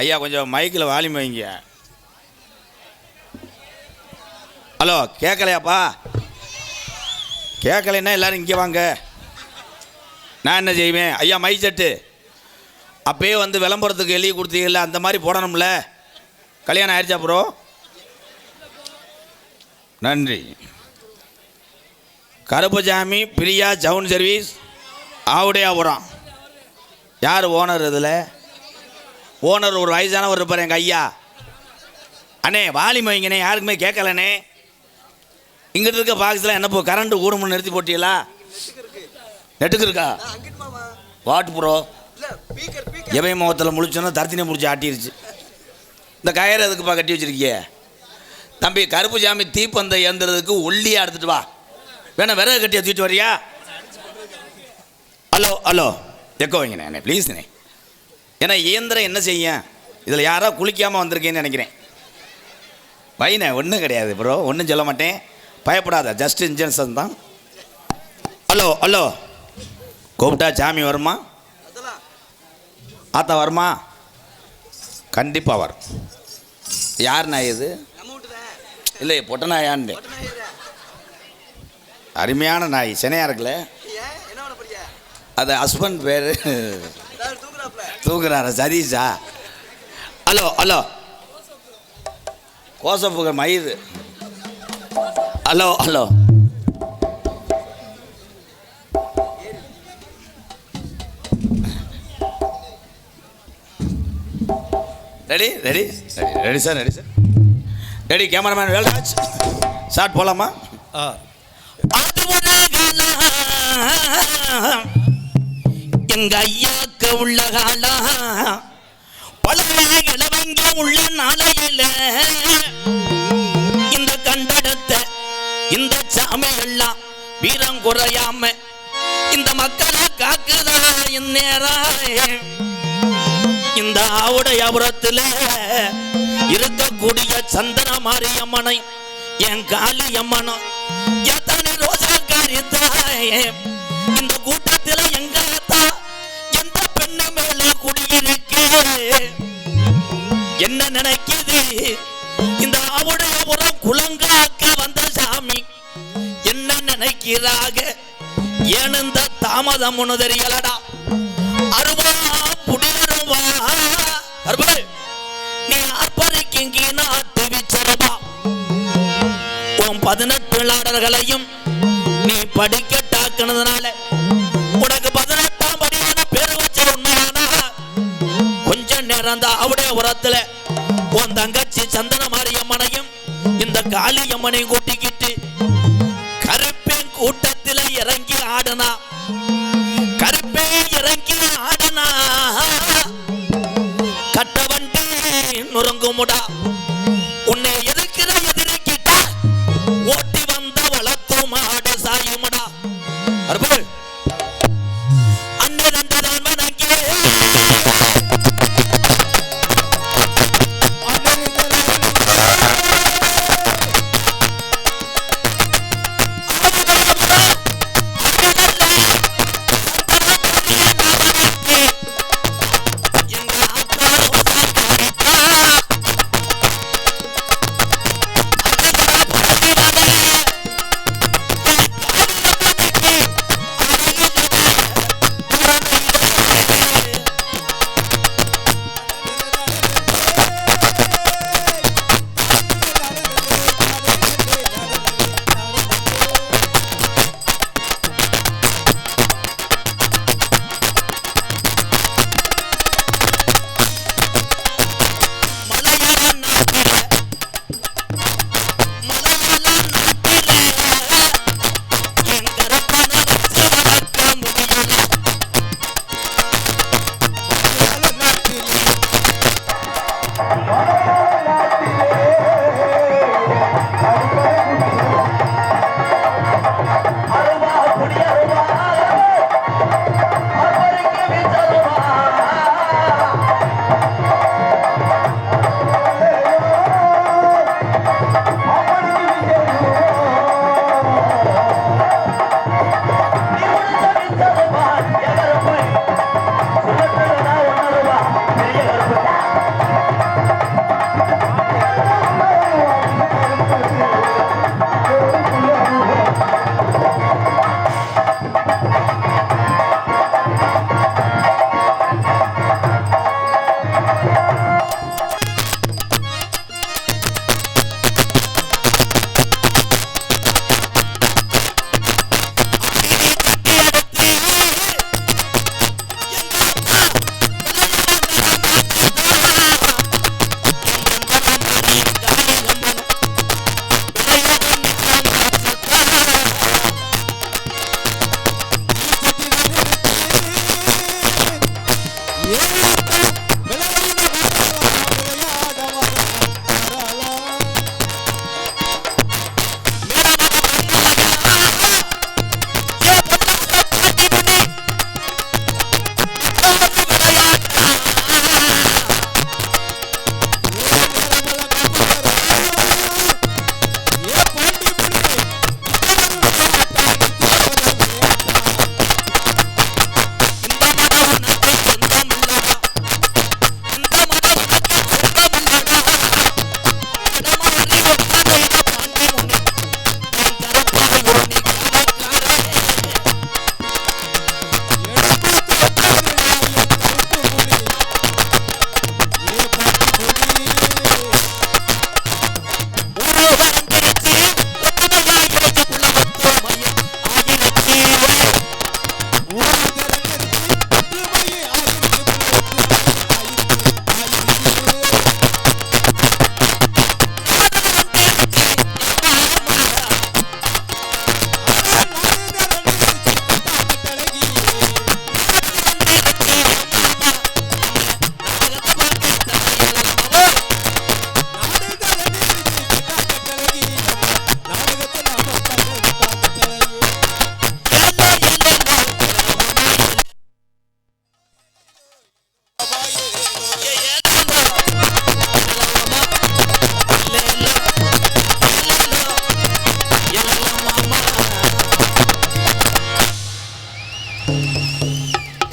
ஐயா கொஞ்சம் மைக்கில் வால்யூம் வைங்க. ஹலோ, கேட்கலையாப்பா? கேட்கலைன்னா எல்லாரும் இங்கே வாங்க. நான் என்ன செய்வேன் ஐயா? மை செட்டு அப்பயே வந்து விளம்பரத்துக்கு எழுதி கொடுத்தீங்கல்ல, அந்த மாதிரி போடணும்ல. கல்யாணம் ஆயிடுச்சா ப்ரோ? நன்றி. கருப்பசாமி பிரியா ஜவுன் சர்வீஸ் ஆவுடையாபுரம். யார் ஓனர்? இதில் ஓனர் ஒரு வயசானவர் இருப்பார் எங்கள் ஐயா. அண்ணே வாலிமை வைங்கண்ணே, யாருக்குமே கேட்கலண்ணே. இங்கிட்ட இருக்க பாக்ஸில் என்ன கரண்ட்டு ஊடுமுன்னு நிறுத்தி போட்டீங்களா? நெட்டுக்கு இருக்கா? What bro? எவை முகத்தில் முழிச்சோன்னா தர்த்தினே முடிச்சு ஆட்டிருச்சு. இந்த கயிறு எதுக்குப்பா கட்டி வச்சிருக்கிய? தம்பி கருப்புசாமி தீப்பந்தை ஏந்துறதுக்கு ஒல்லியாக எடுத்துட்டு வா. வேணா விறகு கட்டியை தூக்கிட்டு வரியா? ஹலோ ஹலோ, எக்கோ வைங்கண்ணே ப்ளீஸ்ண்ணே. ஏன்னா இயந்திரம் என்ன செய்ய, இதில் யாரோ குளிக்காமல் வந்திருக்கேன்னு நினைக்கிறேன். வைண்ணே, ஒன்றும் கிடையாது ப்ரோ, ஒன்றும் சொல்ல மாட்டேன், பயப்படாத, ஜஸ்ட் இன்ஜென்ஷன் தான். ஹலோ ஹலோ, கூப்பிட்டா சாமி வருமா? ஆத்தா வருமா? கண்டிப்பாக வரும். யார் நாய் இது? இல்லை பொட்ட நாயான்னு. அருமையான நாய், சென்னையாக இருக்குல்ல. அது ஹஸ்பண்ட் பேர் தூக்குறாரு, சதீஷா. ஹலோ ஹலோ, கோசப்புக மயிறு. Hello hello, ready ready ready ready sir, ready sir, ready. Cameraman Velraj, shot போகலாமா? எங்க ஐயாக்க உள்ள காலம் பழைய இளவங்க உள்ள நாளையில இந்த கண்டெடுத்த இந்த சாமி எல்லாம் வீரம் குறையாம இந்த மக்களை காக்குதா இந்நேரம். இந்த ஆவுடையாபுரத்தில் இருக்கக்கூடிய சந்தன மாரியம்மனை என் காளியம்மனும் எத்தனை ரோசாக்காரி தாயே, இந்த கூட்டத்தில் எங்க எந்த பெண்ணு மேல குடியிருக்கு என்ன நினைக்குது? இந்த ஆவுடையாபுரம் குலங்காக்க வந்த சாமி என்ன நினைக்கிறாக? ஏன் இந்த தாமதம் ஒண்ணு தெரியலடா. அருவா புடிருவா அருவா, நீ ஆர்ப்பரிக்கிங்க நாட்டு விச்சரவா. உன் 18 விளையாடர்களையும் நீ படிக்கட்டாக்குனதுனால உனக்கு 18ஆம் படியான பேரு வச்ச உண்மையானா கொஞ்ச நேரம் தான் அவடைய உரத்துல உன் தங்கச்சி சந்தன மாரியம்மனையும் இந்த காளியம்மனையும் கூட்டிக்கிட்டு கருப்பேன் கூட்டத்தில் இறங்கி ஆடுனா. கருப்பே இறங்கி ஆடுனா, கட்ட வண்டி நொறுங்குமுடா. உன்னை எதிர்க்கிற எதிர்க்கிட்டா ஓட்டி வந்த வளர்த்து மாடு சாயுமுடா. அற்புதம் அன்னை தந்தான் வணங்கி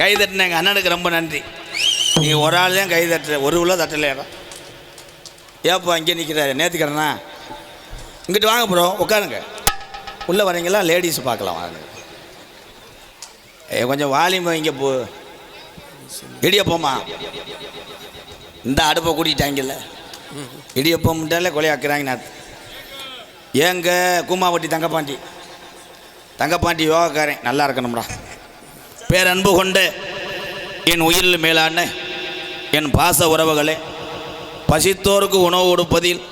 கை தட்டின எங்கள் அண்ணனுக்கு ரொம்ப நன்றி. நீ ஒரு ஆள் தான் கை தட்டுற, ஒரு உள்ள தட்டலையாடா. ஏப்பா இங்கே நிற்கிறாரு நேற்றுக்கிறேண்ணா. இங்கிட்டு வாங்க ப்ரோ, உட்காருங்க. உள்ளே வரீங்களா? லேடிஸ் பார்க்கலாம் வாங்க. கொஞ்சம் வாலியம் இங்கே போ. இடியப்போம்மா, இந்த அடுப்பை கூட்டிட்டாங்கல்ல, இடியப்பம்ட்டாலே கொலையாக்குறாங்க. நான் ஏங்க கூமாவட்டி தங்கப்பாண்டி யோகாக்காரன் நல்லா இருக்கணும்டா. பேரன்பு கொண்ட என் உயிரில் மேலான என் பாச உறவுகளே, பசித்தோருக்கு உணவு கொடுப்பதில்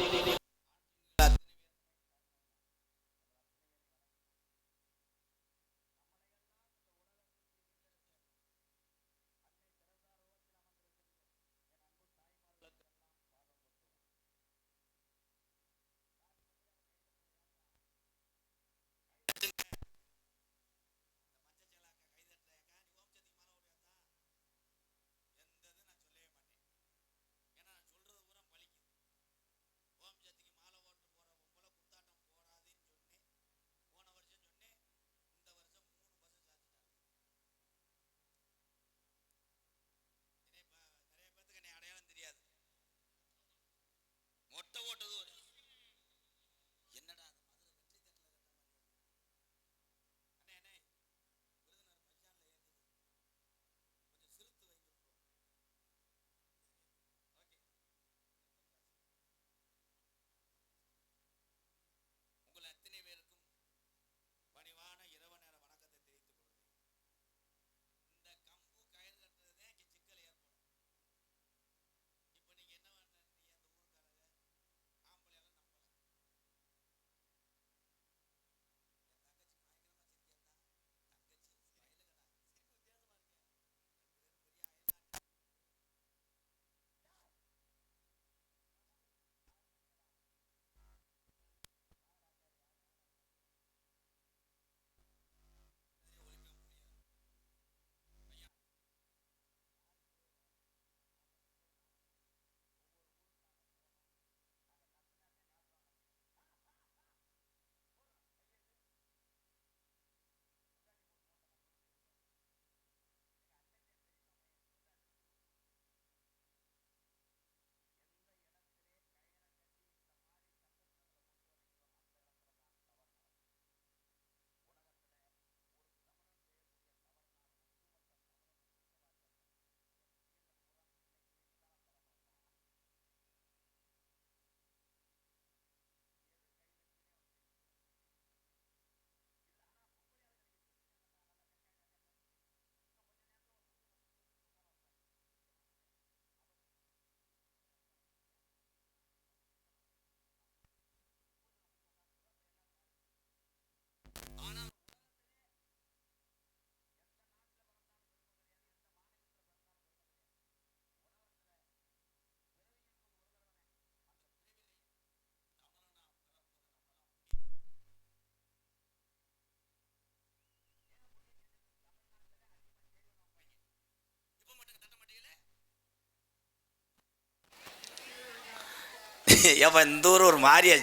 ஏப்பா இந்த ஊர் ஒரு மாதிரியா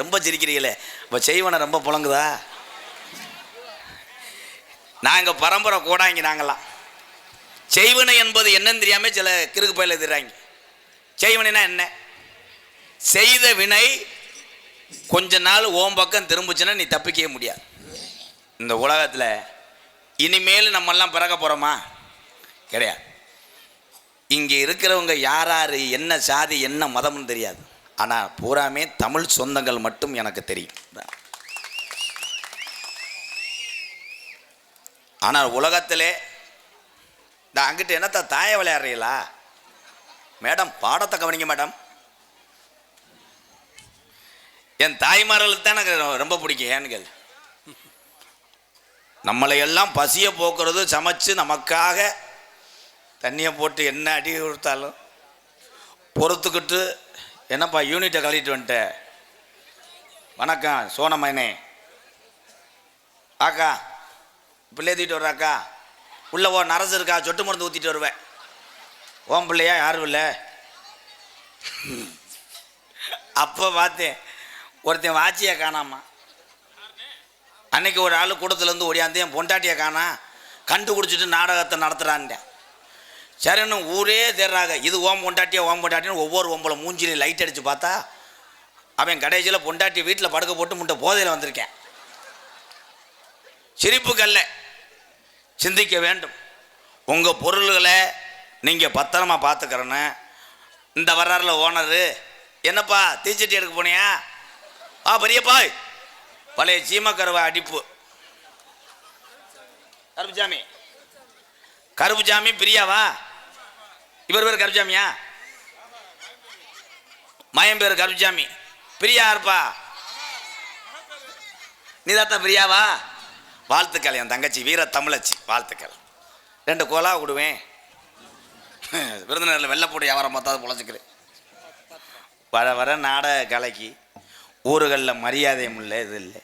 ரொம்ப சிரிக்கிறீங்களே, இப்போ செய்வனை ரொம்ப புழங்குதா? நாங்கள் பரம்பரை கூடாங்க. நாங்கள்லாம் செய்வனை என்பது என்னன்னு தெரியாமல் சில கிறுக்கு பயில திடுறாங்க. செய்வனைனா என்ன? செய்த வினை கொஞ்ச நாள் ஓம் பக்கம் திரும்பிச்சுன்னா நீ தப்பிக்கவே முடியாது. இந்த உலகத்தில் இனிமேல் நம்மெல்லாம் பிறக்க போகிறோமா? கிடையாது. இங்கே இருக்கிறவங்க யார் யார், என்ன சாதி, என்ன மதம்னு தெரியாது. ஆனால் பூராமே தமிழ் சொந்தங்கள் மட்டும் எனக்கு தெரியும். ஆனால் உலகத்திலே இந்த அங்கிட்டு என்னத்த தாய விளையாடுறீங்களா மேடம்? பாடத்தை கவனிங்க மேடம். என் தாய்மார்களுக்கு தான் எனக்கு ரொம்ப பிடிக்கும். ஏன்கள் நம்மளை எல்லாம் பசியை போக்குறது, சமைச்சு நமக்காக தண்ணியை போட்டு என்ன அடி கொடுத்தாலும் பொறுத்துக்கிட்டு, என்னப்பா யூனிட்டை கழிட்டு வந்துட்டேன், வணக்கம் சோனமயனே ஆக்கா பிள்ளை ஏற்றிட்டு வர்றாக்கா, உள்ள ஓ நரசு இருக்கா, சொட்டு மருந்து ஊற்றிட்டு வருவேன். ஓம் பிள்ளையா யாரும் இல்லை. அப்போ பார்த்தேன் ஒருத்தன் வாட்சியை காணாமா. அன்னைக்கு ஒரு ஆள் கூடத்துலேருந்து ஓடியாந்து என் பொண்டாட்டியை காணா, கண்டு குடிச்சிட்டு நாடகத்தை நடத்துகிறான்ட்டேன். சரின்னு ஊரே தேடுறாங்க, இது ஓம் பொண்டாட்டியா ஓம் பொண்டாட்டின்னு. ஒவ்வொரு ஓம்பளை மூஞ்சிலையும் லைட் அடித்து பார்த்தா அவன் கடைசியில் பொண்டாட்டி வீட்டில் படுக்க போட்டு முட்டை போதையில் வந்திருக்கேன். சிரிப்புக்கல்ல, சிந்திக்க வேண்டும். உங்கள் பொருள்களை நீங்கள் பத்திரமா பார்த்துக்கிறேன்னு. இந்த வர்றாரில் ஓனரு, என்னப்பா தீச்சட்டி எடுக்க போனியா? பெரியப்பா பழைய சீமக்கருவா அடிப்பு. கருப்புசாமி, கருப்புசாமி பிரியாவா? இவர் பேர் கருப்புசாமியா? மயம் பேர் கருப்புசாமி, பிரியா இருப்பா. நீதாத்தா பிரியாவா? வாழ்த்துக்கள் என் தங்கச்சி வீர தமிழச்சி, வாழ்த்துக்கள். 2 கோலா விடுவேன். விருதுநகரில் வெள்ளைப்பூடி வியாபாரம் பார்த்தாது பொழைச்சிக்கிறேன். வர வர நாடக கலைக்கு ஊர்களில் மரியாதையும் இல்லை, இது இல்லை.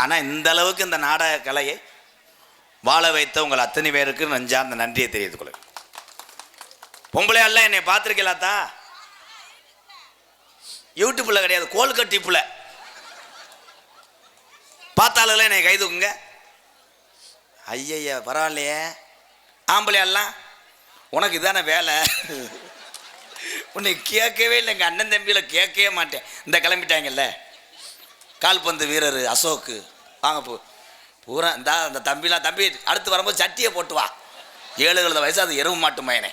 ஆனால் இந்த அளவுக்கு இந்த நாடக கலையை வாழ வைத்த உங்கள் அத்தனை பேருக்கு நெஞ்சார்ந்த நன்றியை தெரிவித்துக் கொள்ளுங்கள். பொம்பளையாலாம் என்னை பார்த்துருக்கலாத்தா? யூடியூப்பில் கிடையாது, கோல்கட்டிப்பில் பார்த்தாலும் என்னை கை தூக்குங்க. ஐயா பரவாயில்லையே. ஆம்பளையாலாம் உனக்கு இதான வேலை, உன்னை கேட்கவே இல்லை. எங்கள் அண்ணன் தம்பியில் கேட்கவே மாட்டேன். இந்த கிளம்பிட்டாங்கல்ல கால்பந்து வீரர் அசோக்கு, வாங்க பூரா இந்த அந்த தம்பிலாம், தம்பி அடுத்து வரும்போது சட்டியை போட்டு வா. 7 வயசு, அது எருவு மாட்டு மயனே.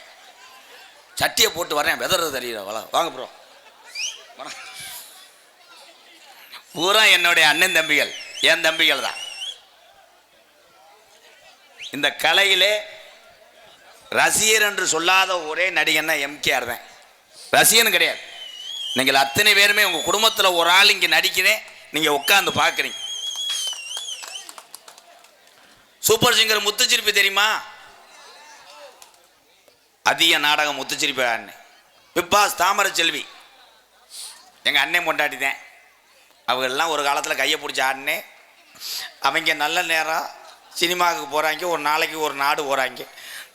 சட்டியை போட்டு வரேன், வெதறது தெரியல. வாங்க ப்ரோ. பூரா என்னுடைய அண்ணன் தம்பிகள், என் தம்பிகள் தான். இந்த கலையிலே ரசிகர் என்று சொல்லாத ஒரே நடிகன்னா எம்கேஆர் தான். ரசிகன் கிடையாது. நீங்கள் அத்தனை பேருமே உங்கள் குடும்பத்தில் ஒரு ஆள் இங்கே நடிக்கிறேன், நீங்கள் உட்காந்து பார்க்குறீங்க. சூப்பர் சிங்கர் முத்துச்சிரிப்பி தெரியுமா? அதிக நாடகம் முத்துச்சிரிப்பி அண்ணன். பிப்பாஸ் தாமரை செல்வி எங்கள் அண்ணன் கொண்டாடி தான். அவங்கெல்லாம் ஒரு காலத்தில் கையை பிடிச்சி ஆடினேன். அவங்க நல்ல நேரம் சினிமாவுக்கு போகிறாங்க, ஒரு நாளைக்கு ஒரு நாடு போகிறாங்க.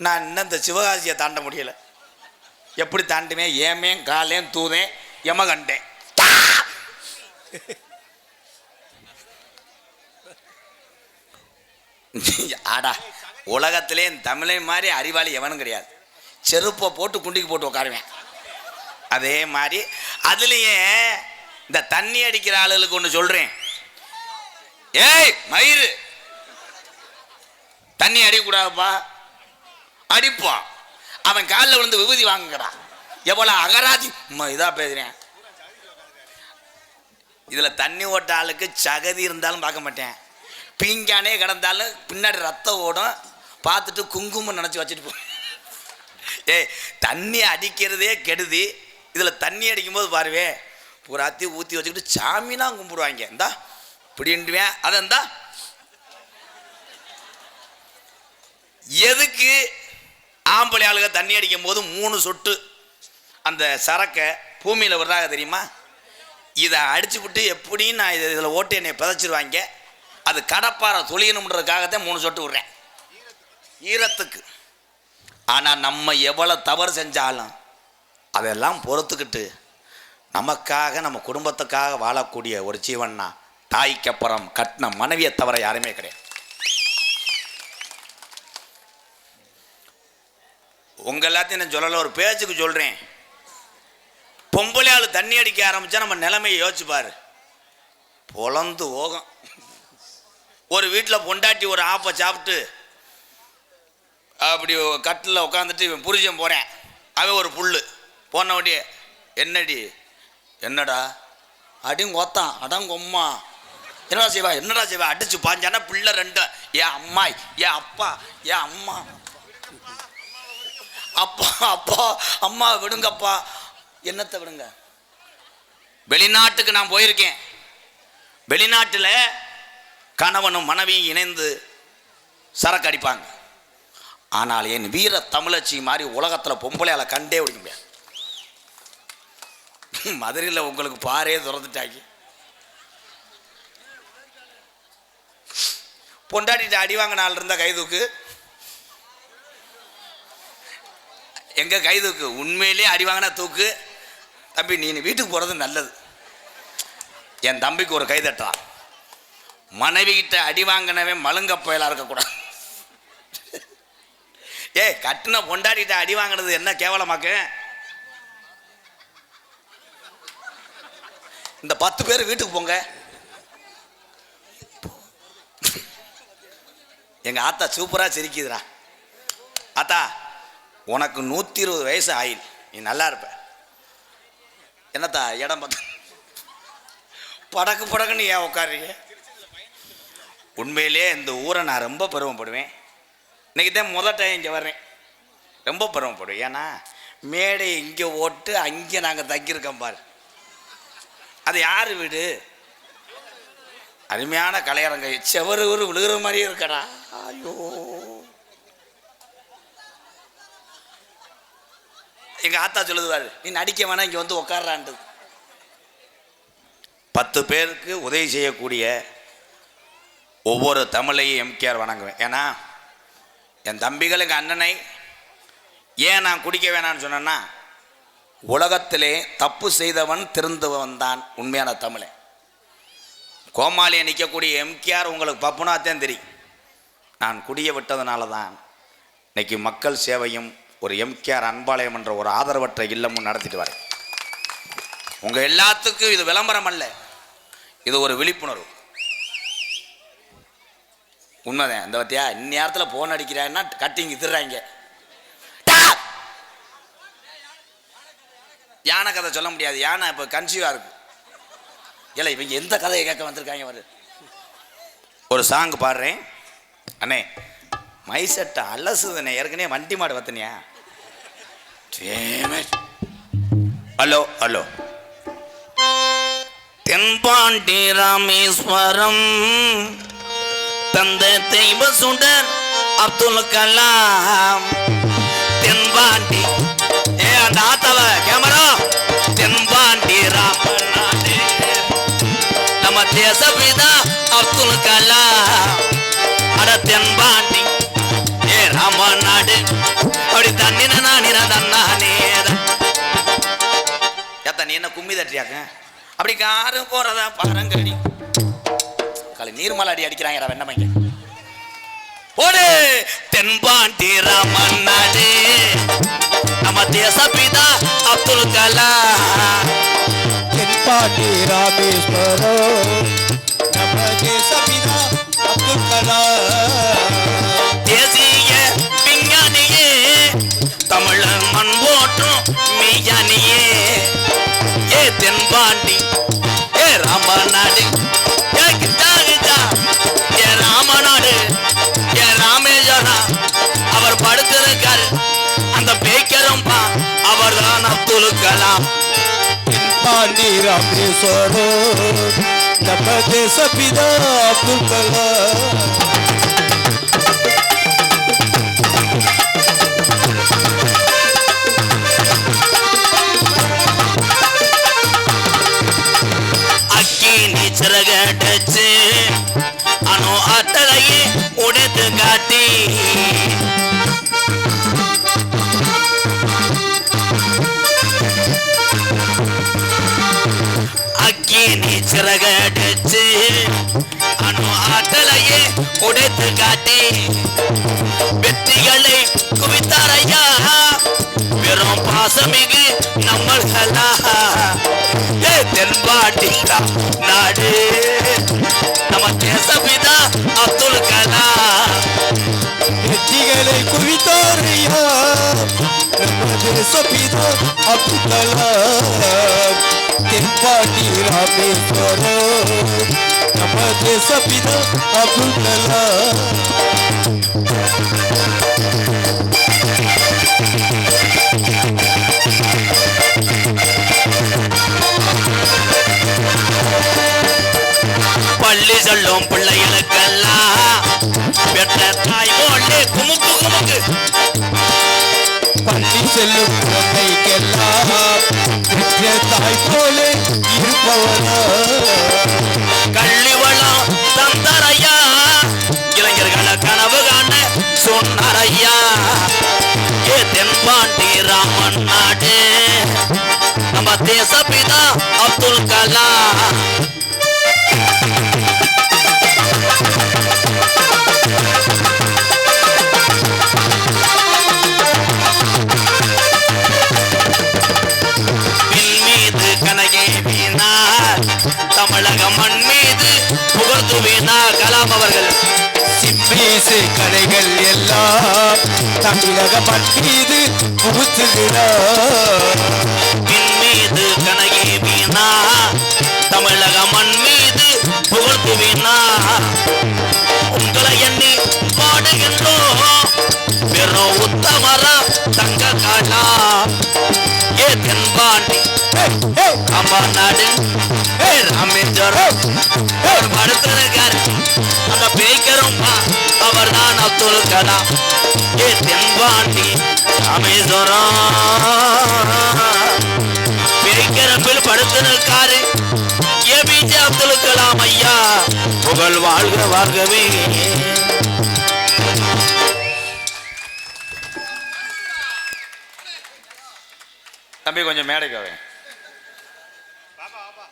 நான் இன்னும் இந்த சிவகாசியை தாண்ட முடியலை. எப்படி தாண்டுவேன்? ஏமேன் காலேன் தூதேன் எம கண்டேன். ஆடா, உலகத்திலே தமிழை மாதிரி அறிவாளி எவனும் கிடையாது. செருப்பை போட்டு குண்டிக்கு போட்டு உட்காருவேன். அதே மாதிரி அதுலேயே இந்த தண்ணி அடிக்கிற ஆளுகளுக்கு ஒன்று சொல்கிறேன். ஏய் மயிறு, தண்ணி அடிக்கக்கூடாதுப்பா. அடிப்பான். அவன் காலில் விழுந்து விபூதி வாங்குகிறான். எவ்வளோ அகராதி இதாக பேசுகிறேன். இதில் தண்ணி ஓட்ட ஆளுக்கு சகதி இருந்தாலும் பார்க்க மாட்டேன். பீங்கானே கிடந்தாலும் பின்னாடி ரத்தம் ஓடும், பார்த்துட்டு குங்குமம் நினச்சி வச்சுட்டு போ. ஏய், தண்ணி அடிக்கிறதே கெடுதி. இதில் தண்ணி அடிக்கும்போது பாருவே பூராத்தி ஊற்றி வச்சுக்கிட்டு சாமிலாம் கும்பிடுவாங்க. இந்தா இப்படின்ட்டுவேன். அதை இந்தா எதுக்கு ஆம்பளை ஆளுக தண்ணி அடிக்கும் போது 3 சொட்டு அந்த சரக்கை பூமியில் விடுறாங்க தெரியுமா? இதை அடிச்சு விட்டு எப்படின்னு நான் இதில் ஓட்டு என்னை பிதைச்சிருவாங்க. அது கடப்பாறை தொழியணுன்றதுக்காகத்தான் 3 சொட்டு விடுறேன், ஈரத்துக்கு. ஆனால் நம்ம எவ்வளோ தவறு செஞ்சாலும் அதெல்லாம் பொறுத்துக்கிட்டு நமக்காக நம்ம குடும்பத்துக்காக வாழக்கூடிய ஒரு ஜீவன்னா தாய்க்கு அப்புறம் கட்டின மனைவியை தவிர யாருமே கிடையாது. உங்க எல்லாத்தையும் நான் சொல்லல, ஒரு பேச்சுக்கு சொல்றேன். பொம்பளையாள் தண்ணி அடிக்க ஆரம்பிச்சா நம்ம நிலைமையை யோசிச்சு பாரு, பொலந்து ஓகம். ஒரு வீட்டில் பொண்டாட்டி ஒரு ஆப்பை சாப்பிட்டு அப்படி கட்டில் உட்காந்துட்டு இவன் புரிஜன் போகிறேன், அவன் ஒரு புல் போன வண்டியே என்னடி என்னடா அடிங்க ஒத்தான் அடங்கொம்மா என்னடா செய்வா அடிச்சு பாஞ்சானா பிள்ளை ரெண்டு, ஏன் அம்மா ஏன் அப்பா ஏன் அம்மா அப்பா அப்பா அம்மா விடுங்கப்பா. என்னத்தை விடுங்க? வெளிநாட்டுக்கு நான் போயிருக்கேன். வெளிநாட்டில் கணவனும் மனைவியும் இணைந்து சரக்கு அடிப்பாங்க. ஆனால் என் வீர தமிழச்சி மாதிரி உலகத்தில் பொம்பளையால கண்டே பிடிக்க முடியாது. மதுரையில் உங்களுக்கு பாரே துறந்துட்டாங்க. பொண்டாட்டிட்டு அடி வாங்க நாள் இருந்தா கைதுக்கு, எங்க கைதுக்கு உண்மையிலே அடி வாங்கினா தூக்கு. தம்பி நீ வீட்டுக்கு போறது நல்லது. என் தம்பிக்கு ஒரு கைதட்டான். மனைவி கிட்ட அடி வாங்கினவே மழுங்க பயலா இருக்கக்கூடாது. கட்டின பொண்டாட்டிட்ட அடி வாங்கினது என்ன கேவலமாக்கு? இந்த 10 பேர் வீட்டுக்கு போங்க. எங்க ஆத்தா சூப்பரா சிரிக்குதுடா. ஆத்தா உனக்கு 120 வயசு ஆயில், நீ நல்லா இருப்ப. என்னத்தா இடம் பார்த்து படக்கு படக்குன்னு ஏன் உட்காருங்க? உண்மையிலே இந்த ஊரை நான் ரொம்ப பெருமைப்படுவேன். இன்னைக்கு தான் முதல் டைம் இங்கே வர்றேன். ரொம்ப பெருமைப்படுவேன். ஏன்னா மேடை இங்கே ஓட்டு அங்கே நாங்கள் தங்கியிருக்கோம் பாரு. அது யார் வீடு? அருமையான கலையரங்க. செவரு விழுகிற மாதிரியே இருக்கடா. ஐயோ எங்க ஆத்தா சொல்லுவாரு, நீ நடிக்க வேணா இங்க வந்து உட்கார்றான்ட்டு. 10 பேருக்கு உதவி செய்யக்கூடிய ஒவ்வொரு தமிழையும் எம்கேஆர் வணங்குவேன். ஏன்னா என் தம்பிகள் எங்கள் அண்ணனை ஏன் நான் குடிக்க வேணான்னு சொன்னேன்னா, உலகத்திலே தப்பு செய்தவன் திருந்தவன் தான் உண்மையான தமிழன். கோமாளியை நிற்கக்கூடிய எம்கேஆர் உங்களுக்கு பப்புனாத்தான் தெரியும். நான் குடிய விட்டதுனால தான் இன்னைக்கு மக்கள் சேவையும் ஒரு எம்கேஆர் அன்பாலயம் என்ற ஒரு ஆதரவற்ற இல்லமும் நடத்திட்டு வரேன். உங்கள் எல்லாத்துக்கும் இது விளம்பரம் அல்ல, இது ஒரு விழிப்புணர்வு. உண்மைதான். இந்த பத்தியா இந்நேரத்தில் போன் அடிக்கிறாங்கன்னா கட்டிங் இதுறாங்க. யானை கதை சொல்ல முடியாது, யானை இப்போ கன்சீவாக இருக்கு. இல்லை இவங்க எந்த கதையை கேட்க வந்திருக்காங்க வரு. ஒரு சாங் பாடுறேன். அண்ணே மைசட்டை அலசுதுண்ணே, ஏற்கனவே வண்டி மாடு வத்தனியா? Hello hello. தென்பாண்டி ராமேஸ்வரம் தந்த தெய்வ சுடர் அப்துல் கலாம். தென்பாண்டி அந்த ஆத்தவ கேமரா. தென்பாண்டி ராமநாடு நம்ம தேசபிதா அப்துல் கலாம். அட தென்பாண்டி ராமநாடு அப்படி தண்ணின தன்னானே. ஏத்த நீ என்ன கும்மி தட்டியாக்க? அப்படி காரு போறதா பாருங்கடி. காலை நீர்மலை அடி அடிக்கிறாங்க வெண்ணமைங்க. ஓடு தென்பாண்டி ராமநாடு நம்ம தேசபிதா அப்துல் கலாம். தென்பாண்டி ராமேஸ்வரம் நம்ம தேசபிதா அப்துல் கலாம். தேசிய விஞ்ஞானியே தமிழர் மண் போற்றும் மெய்யானியே. தென்பாண்டி ராமநாடு ராமநாடு ராமேஸ்வரம் அவர் படுத்திருக்காரு. அந்த பேக்கரும் அவர் தான் அப்துல் கலாம். தென்பாண்டி ராமேஸ்வரம் நம்ம தேசபிதா அப்துல் கலாம். சிறகடிச்சு அணு அட்டளையை உடைத்து காட்டி சிறகடிச்சு அணு ஆற்றலையே உடைத்து காட்டி வெற்றிகளை குவித்தார் ஐயா. வெறும் பாசமிகு நம்மள்களா தென்பாண்டி நாடு நம்ம தேசபிதா அப்துல் கலாம். வெற்றிகளை குவித்தார் ஐயா நம்ம தேசபிதா அப்துல் கலாம். தென்பாண்டி ராமேஸ்வரம் நம்ம தேசபிதா அப்துல் கலாம். பள்ளி சொல்லும் பிள்ளைகளுக்கெல்லாம் பெற்ற தாய் போலே குமுக்கு குமுக்கு. பள்ளி செல்லும் குழந்தைக்கெல்லாம் பெற்ற தாய் போலே இருப்பவனா. கல்வி வளம் தந்தார் ஐயா, இளைஞர்களை கனவு காண சொன்னார் ஐயா. தென்பாண்டி ராமன் நாடு நம்ம தேசபிதா அப்துல் கலாம். தமிழக மண் மீது புகழ்ந்துவினார் கலாம் அவர்கள். சிம்பீசு கலைகள் எல்லாம் தமிழக மண் மீது புகுத்துகிறார். பின் மீது கனகே வீணா தமிழக மண் மீது புகழ்ந்துவினார். உங்களை எண்ணி பாடுகின்றோம் வெறும் உத்தமரா தங்க கலாம். தென்பாண்டி அம்மா நாடு ராமேஸ்வரம் படுத்திருக்காரு அந்த பேய்க்கரும் அவர் தான் அப்துல் கலாம். தென்பாண்டி ராமேஸ்வரம் பேய்க்கரம்பில் படுத்திருக்காரு ஏபிஜே அப்துல் கலாம் ஐயா. புகழ் வாழ்க வாழ்கவே. தம்பி கொஞ்சம் மேடைக்காவே.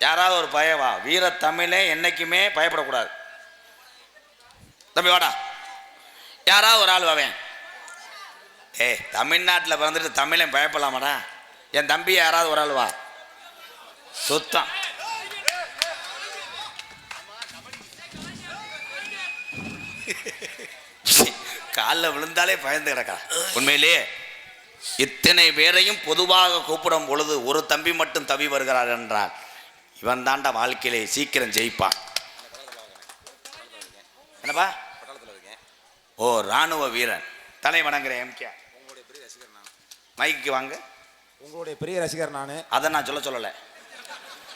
யாராவது ஒரு பயவா வீர தமிழே என்னைக்குமே பயப்படக்கூடாது. தம்பி வாடா, யாராவது ஒரு ஆள் வாவேன். தமிழ்நாட்டில் பிறந்துட்டு தமிழன் பயப்படலாமாடா? என் தம்பி யாராவது ஒரு ஆள் வா. சுத்தம் காலில் விழுந்தாலே பயந்து கிடக்கா. உண்மையிலேயே இத்தனை பேரையும் பொதுவாக கூப்பிடும் பொழுது ஒரு தம்பி மட்டும் தவி வருகிறார் என்றால் இவன் தாண்டா வாழ்க்கையிலே சீக்கிரம் ஜெயிப்பான். என்னப்பா? ஓ, ராணுவ வீரன். தலை வணங்குறேன். எம்கே மைக்கு வாங்க. உங்களுடைய பெரிய ரசிகர் நான். அதை நான் சொல்லலை,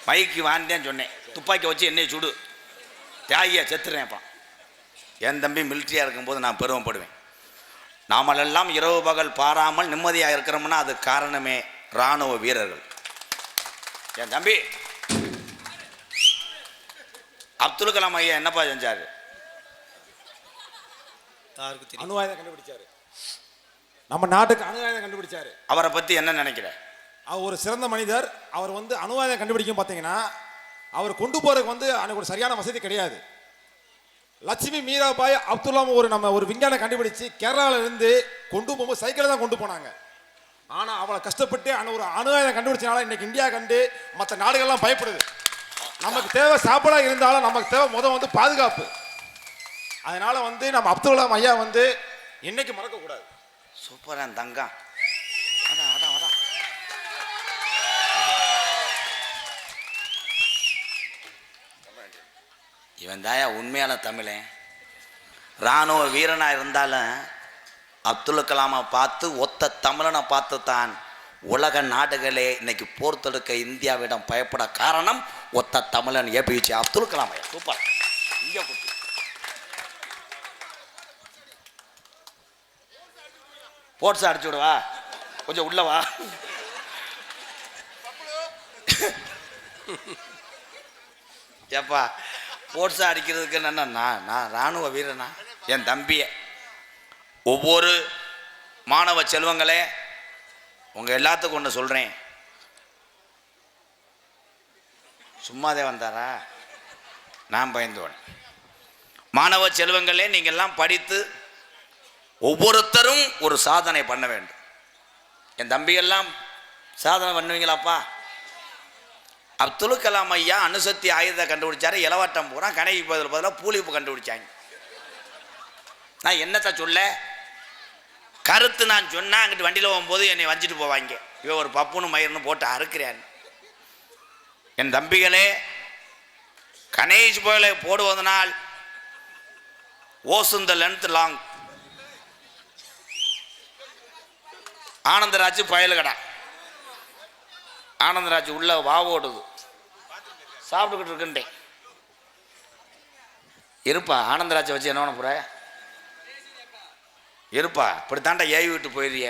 மைக்கு வாங்கிட்டேன்னு சொன்னேன். துப்பாக்கி வச்சு என்னை சுடு, தியாகியா செத்துறேன்ப்பா. என் தம்பி மிலிட்ரியாக இருக்கும்போது நான் பெருமைப்படுவேன். நாமெல்லாம் இரவு பகல் பாராமல் நிம்மதியாக இருக்கிறோம்னா அது காரணமே இராணுவ வீரர்கள். என் தம்பி அப்துல் கலாம் ஐயா என்னப்பா செஞ்சாரு? அணு ஆயுதம் கண்டுபிடிச்சாரு. நம்ம நாட்டுக்கு அணு ஆயுதம் கண்டுபிடிச்சாரு. அவரை பத்தி என்ன நினைக்கிற? அவர் ஒரு சிறந்த மனிதர். அவர் அணு ஆயுதம் கண்டுபிடிக்கும் பார்த்தீங்கன்னா அவர் கொண்டு போறதுக்கு அன்னைக்கு ஒரு சரியான வசதி கிடையாது. லட்சுமி மீராபாய் அப்துல்லாம் ஒரு விஞ்ஞானம் கண்டுபிடிச்சு கேரளாவில இருந்து கொண்டு போகும்போது சைக்கிளை தான் கொண்டு போனாங்க. ஆனால் அவளை கஷ்டப்பட்டு ஒரு அணு ஆயுதம் கண்டுபிடிச்சனால இன்னைக்கு இந்தியா கண்டு மற்ற நாடுகள்லாம் பயப்படுது. நமக்கு தேவை சாப்பாடா இருந்தாலும் நமக்கு தேவை பாதுகாப்பு. அதனால நம்ம அப்துல் கலாம் ஐயா என்னைக்கு மறக்க கூடாது. சூப்பரா தங்கா. இவன் தாயா உண்மையான தமிழன். இராணுவ வீரனா இருந்தாலும் அப்துல் கலாமை பார்த்து ஒத்த தமிழனை பார்த்து தான் உலக நாடுகளே இன்னைக்கு போர் தொடுக்க இந்தியாவிடம் பயப்பட காரணம் ஒத்த தமிழன் ஏபிஜே அப்துல் கலாம். சூப்பர். இங்க குட்டி போட்ஸ் அடிச்சு விடுவா, கொஞ்சம் உள்ளவா. ஏப்பா போட்ஸா அடிக்கிறதுக்கு என்ன? நான் இராணுவ வீரனா? என் தம்பியை ஒவ்வொரு மாணவ செல்வங்களே உங்கள் எல்லாத்துக்கும் ஒன்று சொல்கிறேன். சும்மாதே வந்தாரா? நான் பயந்தோன். மாணவ செல்வங்களே, நீங்கள்லாம் படித்து ஒவ்வொருத்தரும் ஒரு சாதனை பண்ண வேண்டும். என் தம்பியெல்லாம் சாதனை பண்ணுவீங்களாப்பா? அப்துல் கலாம் ஐயா அணுசக்தி ஆயுதத்தை கண்டுபிடிச்சாரு. இலவட்டம் பூரா கணக்கி பதிலாக பூலிப்பு கண்டுபிடிச்சாங்க. நான் என்னத்தை சொல்ல, கருத்து நான் சொன்னா அங்கிட்டு வண்டியில் போகும்போது என்னை வஞ்சிட்டு போவாங்க. இவன் ஒரு பப்புன்னு மயிர்னு போட்டு அறுக்கிறேன். என் தம்பிகளே, கணேஷ் போல போடுவதனால் ஓஸ் இந்த லென்த் லாங். ஆனந்தராஜ் பயலுகடா. ஆனந்தராஜ் உள்ள வாவோடுது, சாப்பிட்டுக்கிட்டு இருக்குன்ட்டேன். இருப்பா, ஆனந்தராஜை வச்சு என்ன பண்ண போற? இருப்பா, இப்படித்தாண்டா ஏவி விட்டு போயிடுறிய.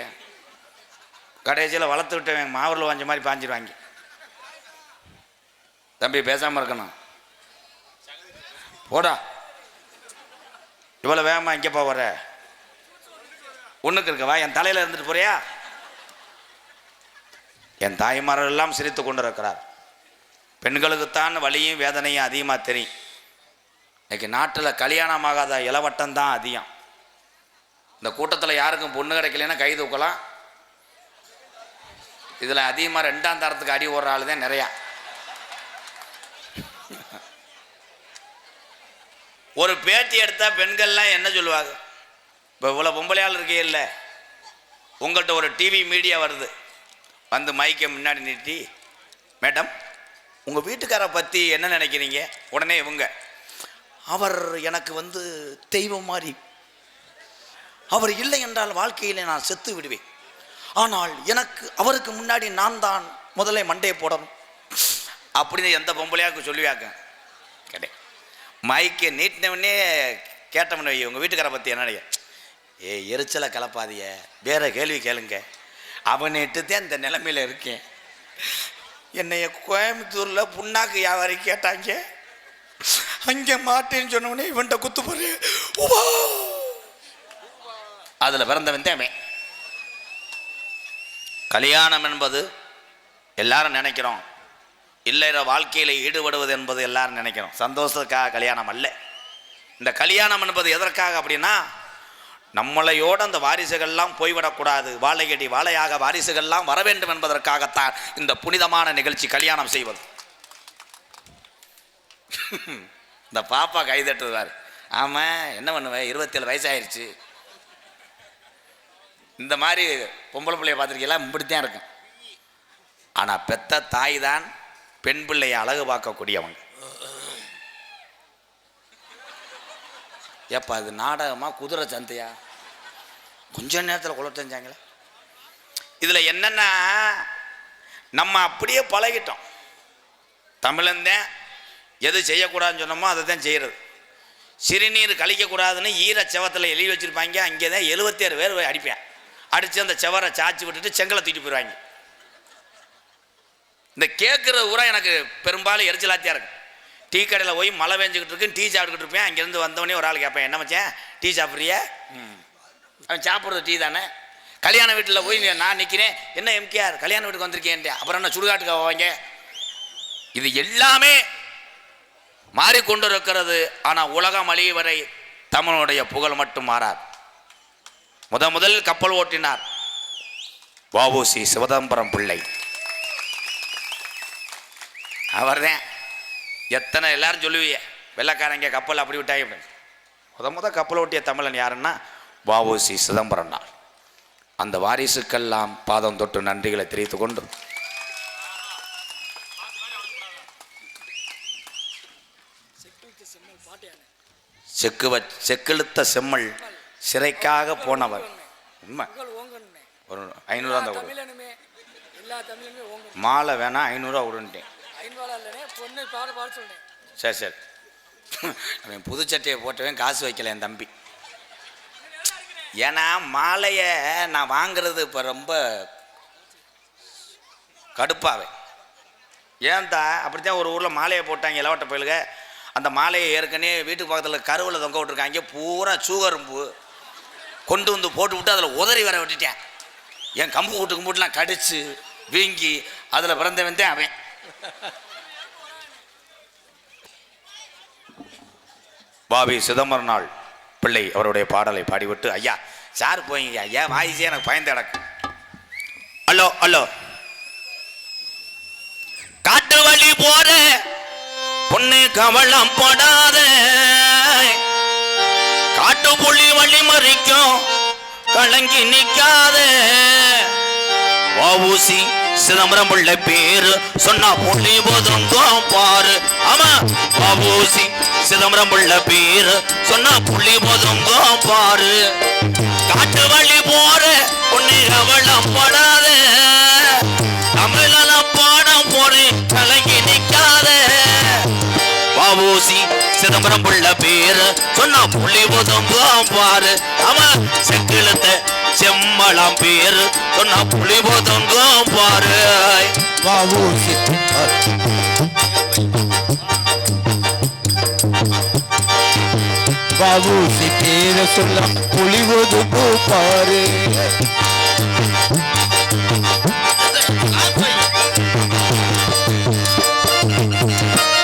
கடைசியில் வளர்த்து விட்டவன் மாவூரில் வாஞ்ச மாதிரி பாஞ்சிடுவாங்க. தம்பி பேசாமல் இருக்கணும். போடா, இவ்வளோ வேகமா இங்கேப்பா வர? ஒன்றுக்கு இருக்கவா? என் தலையில் இருந்துட்டு போறியா? என் தாய்மார்கள் எல்லாம் சிரித்து கொண்டு இருக்கிறார். பெண்களுக்குத்தான் வலியும் வேதனையும் அதிகமாக தெரியும். இன்னைக்கு நாட்டில் கல்யாணமாகாத இளவட்டம் தான் அதிகம். இந்த கூட்டத்தில் யாருக்கும் பொண்ணு கிடைக்கலன்னா கை தூக்கலாம். இதில் அதிகமாக 2ஆம் தரத்துக்கு அடி ஓடுற ஆள் தான் நிறையா. ஒரு பேட்டி எடுத்தால் பெண்கள்லாம் என்ன சொல்லுவாங்க? இப்போ இவ்வளோ பொம்பளையாள் இருக்கே இல்லை, உங்கள்கிட்ட ஒரு டிவி மீடியா வருது, வந்து மைக்கை முன்னாடி நிறுத்தி, மேடம் உங்கள் வீட்டுக்காரை பற்றி என்ன நினைக்கிறீங்க? உடனே இவங்க, அவர் எனக்கு வந்து தெய்வம் மாதிரி, அவர் இல்லை என்றால் வாழ்க்கையில் நான் செத்து விடுவேன், ஆனால் எனக்கு அவருக்கு முன்னாடி நான் தான் முதல்ல மண்டையை போடணும் அப்படின்னு எந்த பொம்பளையாவுக்கு சொல்லுவாங்க? கிடையாது. மைக்கை நீட்டினவனே கேட்டவனே, உங்கள் வீட்டுக்காரை பற்றி என்ன நினைக்க? எரிச்சலை கலப்பாதிய, வேற கேள்வி கேளுங்க. அவனிட்டு தான் இந்த நிலைமையில் இருக்கேன். என்னைய கோயம்புத்தூரில் புண்ணாக்கு வியாபாரி கேட்டாங்க, அங்கே மாட்டேன்னு சொன்னவனே இவன்கிட்ட குத்து போறே. அதில் பிறந்தவன் தான் அவன். கல்யாணம் என்பது எல்லாரும் நினைக்கிறோம், இல்லற வாழ்க்கையில் ஈடுபடுவது என்பது எல்லாரும் நினைக்கிறோம். சந்தோஷத்துக்காக கல்யாணம் அல்ல. இந்த கல்யாணம் என்பது எதற்காக அப்படின்னா, நம்மளையோடு அந்த வாரிசுகள்லாம் போய்விடக்கூடாது, வாழையடி வாழையாக வாரிசுகள்லாம் வர வேண்டும் என்பதற்காகத்தான் இந்த புனிதமான நிகழ்ச்சி கல்யாணம் செய்வது. இந்த பாப்பா கைதட்டுவார். ஆமாம், என்ன பண்ணுவேன், 27 வயசாயிருச்சு. இந்த மாதிரி பொம்பளை பிள்ளைய பார்த்துருக்கீங்களா? இப்படித்தான் இருக்கும். ஆனால் பெத்த தாய் தான் பெண் பிள்ளையை அழகு பார்க்கக்கூடியவங்க. ஏப்பா அது நாடகமா குதிரை சந்தையா? கொஞ்ச நேரத்தில் குளத்தஞ்சாங்களே. இதில் என்னென்னா, நம்ம அப்படியே பழகிட்டோம். தமிழன்தான் எது செய்யக்கூடாதுன்னு சொன்னோமோ அதை தான் செய்கிறது. சிறுநீர் கழிக்கக்கூடாதுன்னு ஈரச்சவத்தில் எழுதி வச்சுருப்பாங்க. அங்கே தான் 76 பேர் அடிப்பேன். அடித்து அந்த செவரை சாய்ச்சி விட்டுட்டு செங்கலை தூக்கிட்டு போயிடுவாங்க. இந்த கேட்குற ஊரா எனக்கு பெரும்பாலும் எரிச்சலாத்தியாக இருக்கும். டீ கடையில் போய் மழை பெஞ்சிக்கிட்டு இருக்கு, டீ சாப்பிட்டுக்கிட்டு இருப்பேன். அங்கேருந்து வந்தவொடனே ஒரு ஆள் கேட்பேன், என்ன மச்சான் டீ சாப்பிட்றியா? அவன் சாப்பிட்றது டீ தானே. கல்யாண வீட்டில் போய் நான் நிற்கிறேன், என்ன எம்கேஆர் கல்யாண வீட்டுக்கு வந்திருக்கேன், அப்புறம் என்ன சுடுகாட்டுக்கு போவாங்க? இது எல்லாமே மாறிக்கொண்டு இருக்கிறது. ஆனால் உலகம் அழிய வரை தமிழனுடைய புகழ் மட்டும் மாறாது. முதல் கப்பல் ஓட்டினார் வ.உ.சி. சிதம்பரம் பிள்ளை. அவர்தான். எத்தனை எல்லாரும் சொல்லுவீங்க, வெள்ளைக்காரங்க கப்பல் அப்படி விட்டாங்க அப்படின்னு. கப்பல் ஓட்டிய தமிழன் யாருன்னா வ.உ.சி. சிதம்பரம் தான். அந்த வாரிசுக்கெல்லாம் பாதம் தொட்டு நன்றிகளை தெரிவித்துக் கொண்டு, செக்கிழுத்த செம்மல் சிறைக்காக போனவர். உண்மை. ஒரு 500 தான் மாலை வேணா 500 விடுன்ட்டேன். சரி சரி. அவன் புதுச்சட்டையை போட்டவன் காசு வைக்கல என் தம்பி. ஏன்னா மாலையை நான் வாங்கிறது இப்போ ரொம்ப கடுப்பாவே. ஏன்தா அப்படித்தான் ஒரு ஊரில் மாலையை போட்டாங்க இளவட்ட பயலுக. அந்த மாலையை ஏற்கனவே வீட்டுக்கு பக்கத்தில் கருவில் தொங்க விட்டுருக்காங்க. பூரா சூகரும்பு கொண்டு வந்து போட்டு விட்டு அதில் உதறி வர விட்டுட்டேன். என் கம்பு கூட்டு கும்பிட்டுலாம் கடிச்சு வீங்கி அதில் பிறந்தவன் தான் அவன். பாபி சிதம்பரனாள் பிள்ளை அவருடைய பாடலை பாடிவிட்டு ஐயா சார் போய்ங்க ஐயா வாய்ஸே எனக்கு பயந்து கிடக்கு. Hello hello. காட்டு வழி போற பொண்ணு கவலம் படாத, காட்டு புலி வழி மறிக்கும் கலங்கி நிக்காத. வஉசி சிதம்பரம் உள்ள பேரு சொன்னா புலி ஒதுங்கும் பாரு. ஆமா வஉசி சிதம்பரம் உள்ள பேரு சொன்னா புலி ஒதுங்கும் பாரு. காட்டு வழி போற பொண்ணு கவலம் படாத, தமிழன பாடம் போறே கலங்கி நிக்காத. வஉசி சிதம்பரம் உள்ள பேரு சொன்னா புலி ஒதுங்கும் பாரு. ஆமா செக்கிலத்த செம்மலாம் பேரு சொன்னா புலி ஒதுங்கும் பாரு. வஉசி வஉசி பேரை சொல்ல புலி ஒதுங்கும் பாரு.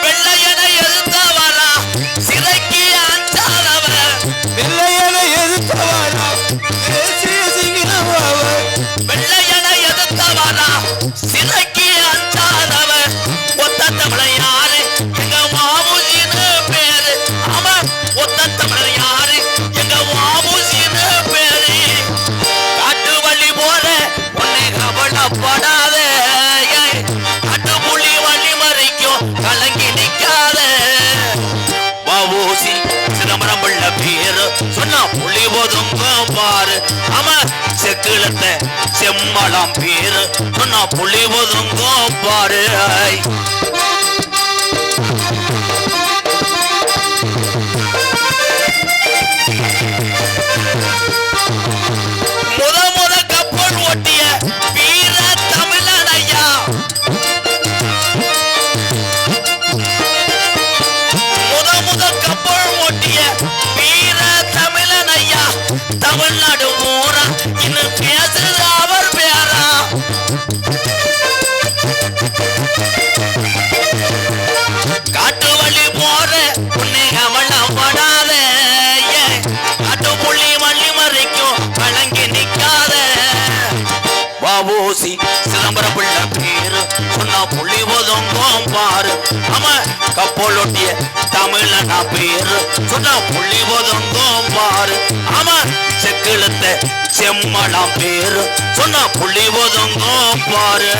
வெள்ளையனை எதிர்த்தவரா சிறைக்கு அஞ்சாதவர், வெள்ளையனை எதிர்த்தவரா தேசிய சிங்கமாவர். வெள்ளையனை எதிர்த்தவரா சிறைக்கு அஞ்சாதவர். ஒத்த தமிழன் யாரு எங்க வாபுசின்னு பேரு. அவன் ஒத்த தமிழன் யாரு எங்க வாபுசின்னு பேரு. காட்டு வழி போற உன்னை கவலைப்படாத, காட்டு புலி வழி மறைக்கும் கலங்கி நிக்காத. வஉசி சிதம்பரம் உள்ள பேரு சொன்னா புலி ஒதுங்கும் பாரு. ஆமா செக்கிலத்த செம்மலாம் பேரு சொன்னா புலி ஒதுங்கும் பாரு. முத கப்பல் ஓட்டிய வீர தமிழன் ஐயா, முத கப்பல் ஓட்டிய வீர தமிழன் ஐயா. தமிழ்நாடு ஊரா இன்னும் பேசுது அவர் பேரா. காட்டு வழி போற உன்னை கவலம் படாத, காட்டு புலி வழி மறைக்கும் கலங்கி நிக்காத. வஉசி சிதம்பரம் உள்ள பேரு சொன்னா புலி ஒதுங்கும் பாரு. ஆமா கப்பலொட்டிய தமிழனா பேரு சொன்னா புலி ஒதுங்கும் பாரு. ஆமா செக்கிலத்த செம்மலாம் பேரு சொன்னா புலி ஒதுங்கும் பாரு.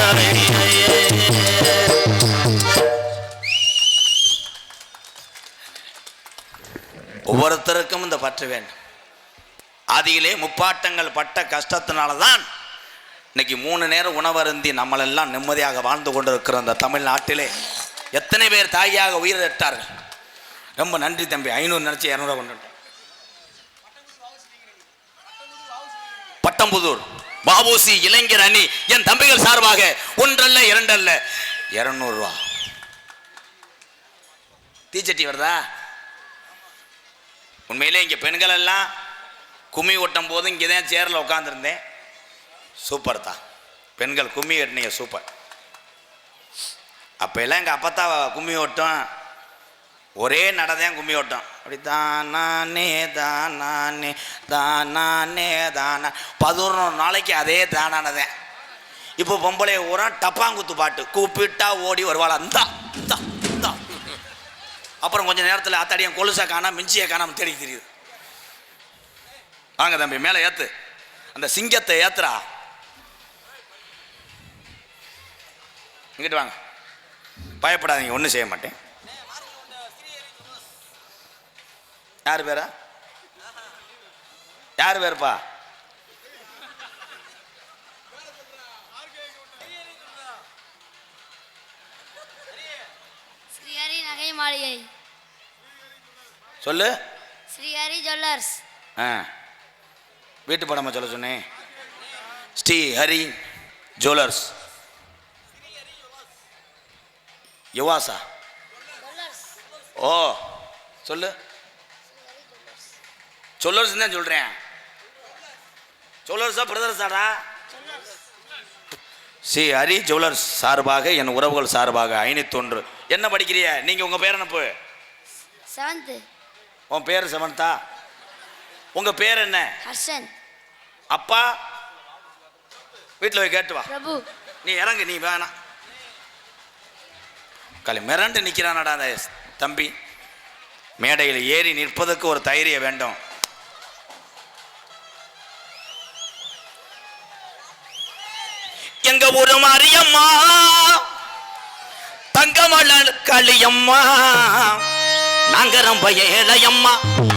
ஒவ்வொருத்தருக்கும் இந்த பற்று வேண்டும். ஆதியிலே முப்பாட்டங்கள் பட்ட கஷ்டத்தினால்தான் இன்னைக்கு 3 நேரம் உணவருந்தி நம்மளெல்லாம் நிம்மதியாக வாழ்ந்து கொண்டிருக்கிற அந்த தமிழ்நாட்டிலே எத்தனை பேர் தாயாக உயிரிழந்தார்கள். ரொம்ப நன்றி தம்பி. 500 நினைச்சு 200 கொண்டு பட்டம்புதூர் வஉசி இளைஞர் அணி என் தம்பிகள் சார்பாக 1 அல்ல 2 அல்ல 200 ரூபா. தீச்சட்டி வருதா? உண்மையிலே இங்கே பெண்கள் எல்லாம் கும்மி ஓட்டும் போது இங்கே தான் சேரில் உட்காந்துருந்தேன். சூப்பர் தான் பெண்கள் கும்மி கட்டினீங்க, சூப்பர். அப்போ எல்லாம் எங்கள் அப்பத்தா கும்மி ஓட்டம் ஒரே நடதான் கும்மி ஓட்டம். அப்படி தானே தானே தானே தானா 11 நாளைக்கு அதே தானானதேன். இப்போ பொம்பளை ஊரா டப்பாங்குத்து பாட்டு கூப்பிட்டா ஓடி வருவாள். அந்த அப்புறம் கொஞ்சம் நேரத்தில் அத்தாடியும் கொலுசா காணாம மிஞ்சியை காணாம தேடி தெரியுது. வாங்க தம்பி மேலே ஏத்து, அந்த சிங்கத்தை ஏத்துறா. இங்கிட்டு வாங்க, பயப்படாதீங்க, ஒன்றும் செய்ய மாட்டேன். யார் பேரா? யார் பேருப்பா? ஸ்ரீஹரி நகை மாளிகை. சொல்லு. ஸ்ரீஹரி ஜுவல்லர்ஸ். வீட்டு படமா சொல்ல சொன்னேன். ஸ்ரீஹரி ஜுவல்லர்ஸ். யுவாசா? ஓ சொல்லு. ஜுவல்லர்ஸ் தான் சொல்றேன். ஜுவல்லர்ஸா பிரதர்ஸாடா? ஸ்ரீஹரி ஜுவல்லர்ஸ் சார்பாக என் உறவுகள் சார்பாக 501. என்ன படிக்கிறிய நீங்க? உங்க பேர் என்னப்பு? 7th. உன் பேர் சமந்தா. உங்க பேர் என்ன? ஹர்ஷன். அப்பா வீட்டில் போய் கேட்டு வா. பிரபு. நீ இறங்கு, நீ வேணாம். களி மிரண்டு நிற்கிறானடா அந்த தம்பி. மேடையில் ஏறி நிற்பதற்கு ஒரு தைரியம் வேண்டும். எங்க ஊரு மாரியம்மா, தங்கமலர் களியம்மா, நாங்க ரொம்ப ஏழையம்மா,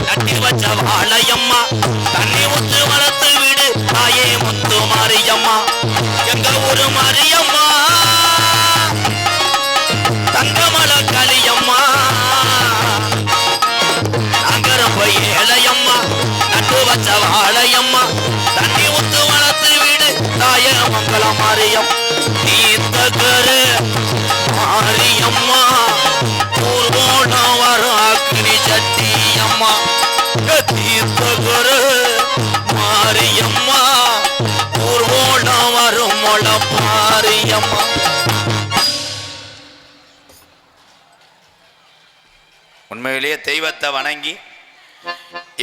நட்டி வச்ச வாழையம்மா, தண்ணி ஊத்து வளர்த்து விடு தாயே முத்து மாரியம்மா. எங்க ஊரு மாரியம்மா, தங்கமலர் களியம்மா, நாங்க ரொம்ப ஏழையம்மா, நட்டு வச்ச வாழையம்மா, தண்ணி ஊத்து வளர்த்து விடு தாயே மங்கள மாரியம். தீர்த்தகரு மாரியம்மா, ஊர்வோட வரும் அக்னி சட்டியம்மா. தீர்த்தகரு மாரியம்மா, ஊர்வோட வரும் முளப்பாரியம்மா. உண்மையிலேயே தெய்வத்தை வணங்கி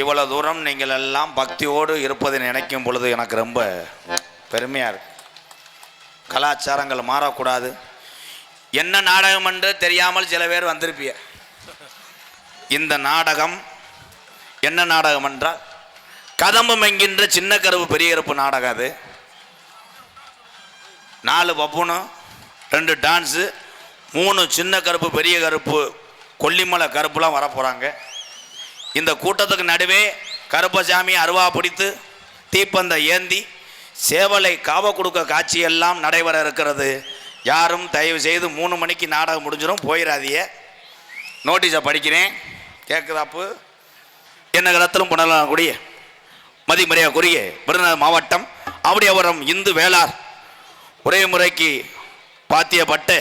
இவ்வளவு தூரம் நீங்கள் எல்லாம் பக்தியோடு இருப்பதை நினைக்கும் பொழுது எனக்கு ரொம்ப பெருமையாக இருக்கு. கலாச்சாரங்கள் மாறக்கூடாது. என்ன நாடகம் என்று தெரியாமல் சில பேர் வந்திருப்பிய. இந்த நாடகம் என்ன நாடகம் என்றால் கதம்பம் என்கின்ற சின்ன கருப்பு பெரிய கருப்பு நாடகம். அது 4 பப்புனு 2 டான்ஸு 3 சின்ன கருப்பு பெரிய கருப்பு கொல்லிமலை கருப்புலாம் வரப்போகிறாங்க. இந்த கூட்டத்துக்கு நடுவே கருப்பசாமி அருவா பிடித்து தீப்பந்த ஏந்தி சேவலை காவ கொடுக்க காட்சியெல்லாம் நடைபெற இருக்கிறது. யாரும் தயவு செய்து 3 மணிக்கு நாடகம் முடிஞ்சிடும், போயிடாதீங்க. நோட்டீஸை படிக்கிறேன், கேட்குதாப்பு. என்ன கலத்திலும் புனரக்கூடிய மதிமரியாதைக்குரிய விருதுநகர் மாவட்டம் ஆவுடையாபுரம் இந்து வேளார் ஒரே முறைக்கு பாத்தியப்பட்டு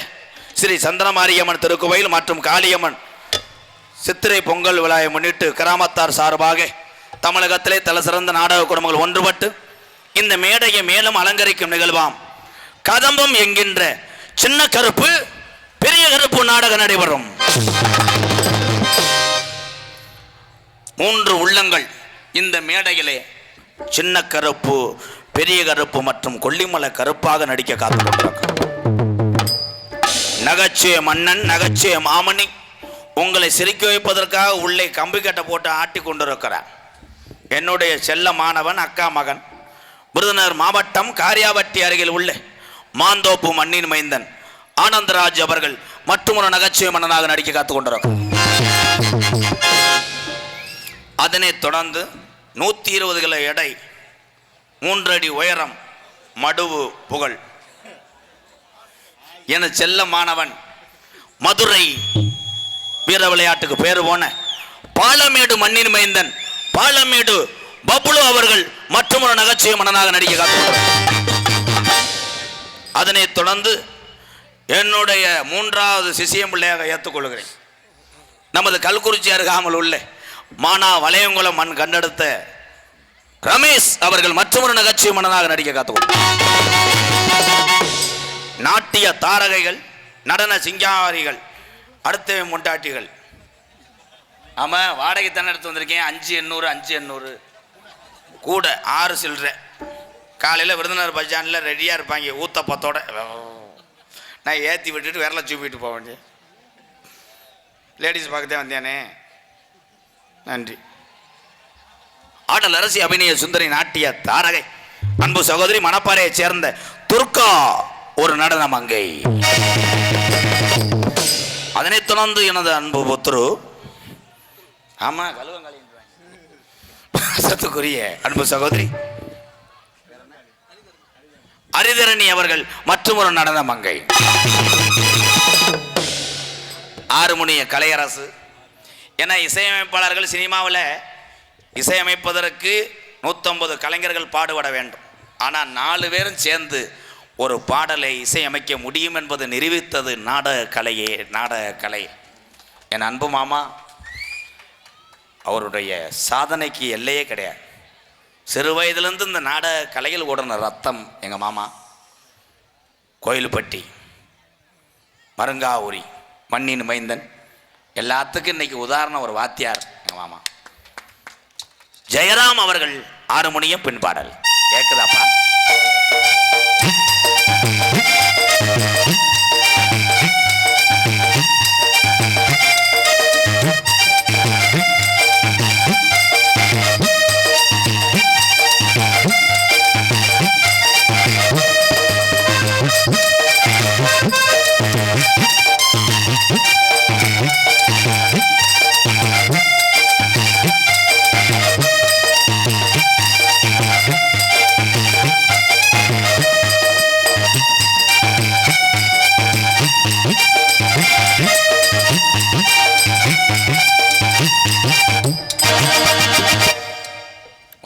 ஸ்ரீ சந்திரமாரியம்மன் திருக்கோயில் மற்றும் காளியம்மன் சித்திரை பொங்கல் விழாவை முன்னிட்டு கிராமத்தார் சார்பாக தமிழகத்திலே தலை சிறந்த நாடக குடும்பங்கள் ஒன்றுபட்டு இந்த மேடையை மேலும் அலங்கரிக்கும் நிகழ்வாம் கதம்பம் என்கின்ற சின்ன கருப்பு பெரிய கருப்பு நாடகம் நடைபெறும். 3 உள்ளங்கள் இந்த மேடையிலே சின்ன கருப்பு பெரிய கருப்பு மற்றும் கொல்லிமலை கருப்பாக நடிக்க காத்துக்கொண்டிருக்கிறார். நகைச்சுவை மன்னன் நகைச்சுவை மாமணி உங்களை சிரிக்க வைப்பதற்காக உள்ளே கம்பி கட்டை போட்டு ஆட்டி கொண்டிருக்கிறார். என்னுடைய செல்ல மாணவன் அக்கா மகன் விருதுநகர் மாவட்டம் காரியாவட்டி அருகில் உள்ள மாந்தோப்பு மண்ணின் மைந்தன் ஆனந்தராஜ் அவர்கள் மற்றும் ஒரு நகைச்சுவை மன்னனாக நடிக்க காத்துக் கொண்டிருக்கிறார். அதனைத் தொடர்ந்து 120 கிலோ எடை 3 அடி உயரம் மடுவு புகழ் என செல்ல மாணவன் மதுரை வீர விளையாட்டுக்கு பேரு போன பாலமேடு மண்ணின் மைந்தன் பாலமேடு பப்புலு அவர்கள் மற்றும் ஒரு நகைச்சுவை மன்னனாக நடிக்க காத்துள்ளார். அதனைத் தொடர்ந்து என்னுடைய 3வது சிசியம் பிள்ளையாக ஏற்றுக்கொள்கிறேன். நமது கல்குறிச்சி அருகாமல் உள்ள மானா வளையங்குளம் மண் கண்டெடுத்த ரமேஷ் அவர்கள் மற்றொரு நகைச்சுவை மன்னனாக நடிக்க காத்துக்கொள்கிறார். நாட்டிய தாரகைகள் நடன சிங்காரிகள் அடுத்த முண்டாட்டிகள். ஆமாம், வாடகை தானே எடுத்து வந்திருக்கேன். 5800 5800 கூட 6 சில்லற. காலையில் விருதுநகர் பஸ் ஸ்டாண்டில் ரெடியாக இருப்பாங்க ஊத்தப்பத்தோட. நான் ஏற்றி விட்டுட்டு விரலை சூப்பிட்டு போக வேண்டிய லேடிஸ் பார்க்கத்தே வந்தேனே. நன்றி. ஆடல் அரசி அபிநய சுந்தரி நாட்டிய தாரகை அன்பு சகோதரி மணப்பாறையை சேர்ந்த துர்கா ஒரு நடன மங்கை. அதனைத் தொடர்ந்து எனது அன்பு புத்ரு ஆமா கழுவங்களுக்குரிய அன்பு சகோதரி அரிதரணி அவர்கள் மற்றும் ஒரு நடன மங்கை. ஆறுமுனிய கலையரசு என இசையமைப்பாளர்கள் சினிமாவில் இசையமைப்பதற்கு 150 கலைஞர்கள் பாடுபட வேண்டும். ஆனால் 4 பேரும் சேர்ந்து ஒரு பாடலை இசையமைக்க முடியும் என்பது நிரூபித்தது நாடக கலையே. நாடக கலை என் அன்பு மாமா அவருடைய சாதனைக்கு எல்லையே கிடையாது. சிறு வயதிலிருந்து இந்த நாடக கலையில் ஓடுன ரத்தம் எங்கள் மாமா. கோயில்பட்டி மருங்காவூரி மண்ணின் மைந்தன் எல்லாத்துக்கும் இன்னைக்கு உதாரணம் ஒரு வாத்தியார் எங்கள் மாமா. ஜெயராம் அவர்கள் ஆறுமுனியம் பின்பாடல் கேக்குதாப்பா?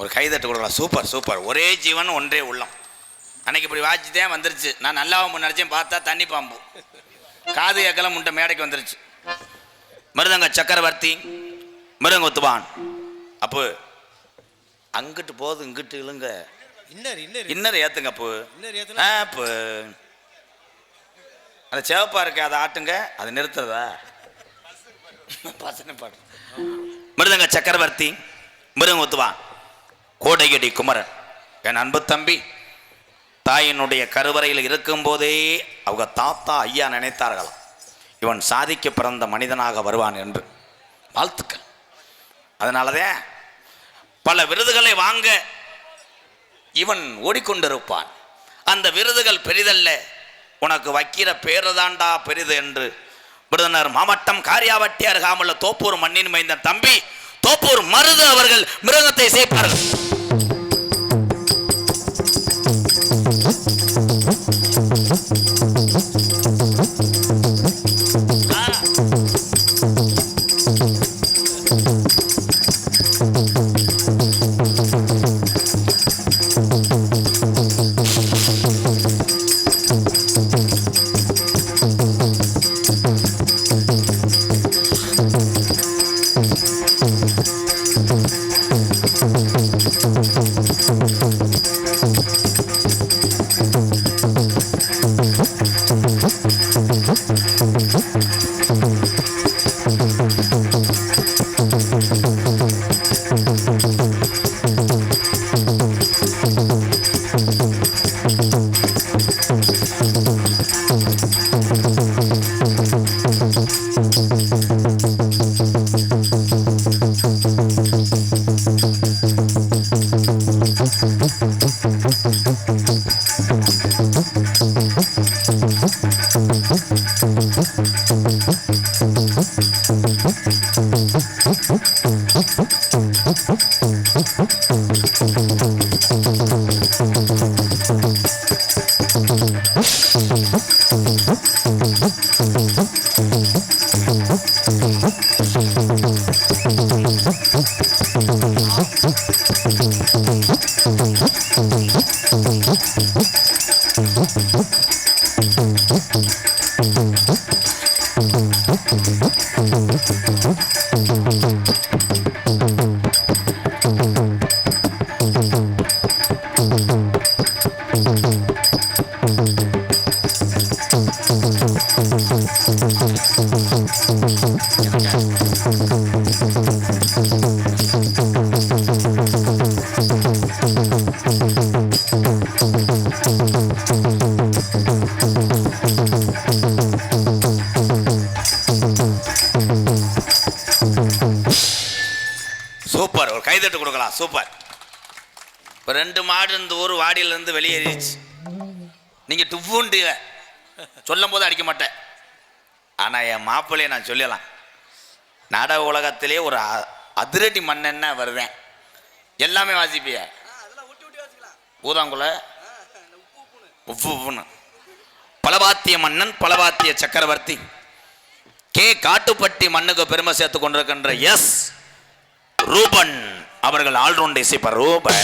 ஒரு கைதட்டு கொடுக்கலாம். Super super. ஒரே ஜீவன் ஒன்றே உள்ளம். அன்னைக்கு இப்படி வாட்சித்தே வந்துருச்சு. நான் நல்லாவும் நினச்சேன், பார்த்தா தண்ணி பாம்பு காது ஏக்கெல்லாம் முண்டை மேடைக்கு வந்துருச்சு. மிருதங்க சக்கரவர்த்தி மிருதங்கொத்துவான் அப்போ அங்கிட்டு போகுது, இங்கிட்டு இழுங்க, இன்னர் ஏத்துங்க அப்போ. அப்போ அந்த சிவப்பா இருக்கு, அதை ஆட்டுங்க, அதை நிறுத்துறதா? பாட்டு. மிருதங்க சக்கரவர்த்தி மிருதங்கொத்துவான் கோடையடி குமரன் என் அன்பு தம்பி தாயினுடைய கருவறையில் இருக்கும் போதே அவங்க தாத்தா ஐயா நினைத்தார்களாம், இவன் சாதிக்க பிறந்த மனிதனாக வருவான் என்று. வாழ்த்துக்கள். அதனாலதான் பல விருதுகளை வாங்க இவன் ஓடிக்கொண்டிருப்பான். அந்த விருதுகள் பெரிதல்ல, உனக்கு வைக்கிற பேருதாண்டா பெரிது என்று விருதுநகர் மாவட்டம் காரியாவட்டி அருகாமுள்ள தோப்பூர் மண்ணின் மைந்த தம்பி தோப்பூர் மருது அவர்கள் மிருகத்தை சேர்ப்பார்கள். சூப்பர். ஒரு கைதட்டு கொடுக்கலாம். சூப்பர். இப்போ 2 மாடு இந்த ஊர் வாடியிலேருந்து வெளியேறிச்சு. நீங்கள் டுஃபுண்டு சொல்லும் போது அடிக்க மாட்டேன், ஆனால் என் மாப்பிள்ளையை நான் சொல்லலாம். நாடக உலகத்திலே ஒரு அதிரடி மன்னன்னா வருவேன். எல்லாமே வாசிப்பிய ஊதாங்குள்ள உப்பு உப்புன்னு பலபாத்திய மன்னன் பலபாத்திய சக்கரவர்த்தி கே காட்டுப்பட்டி மண்ணுக்கு பெருமை சேர்த்து கொண்டிருக்கின்ற எஸ் ரூபன் அவர்கள் ஆல்ரவுண்ட் இசைப்பர். ரூபன்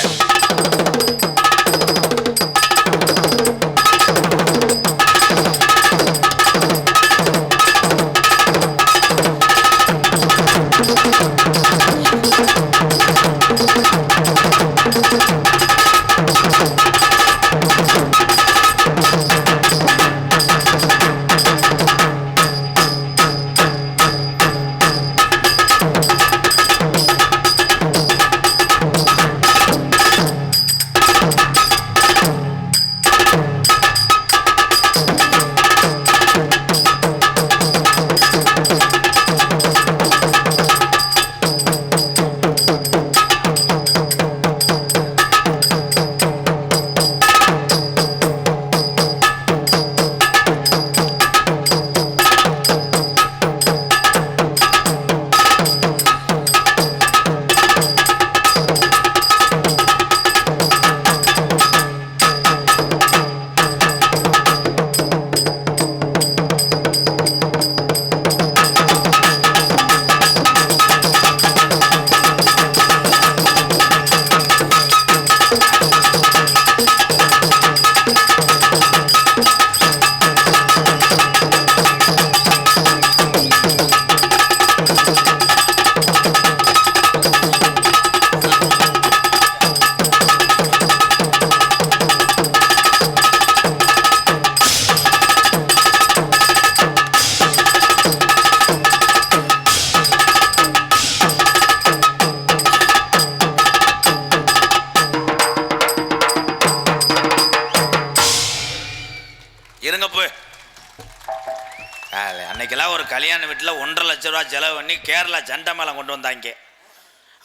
அன்னைக்கெல்லாம் ஒரு கல்யாண வீட்டில் 1,50,000 ரூபா செலவு பண்ணி கேரளா சண்டை மேளம் கொண்டு வந்தாங்க.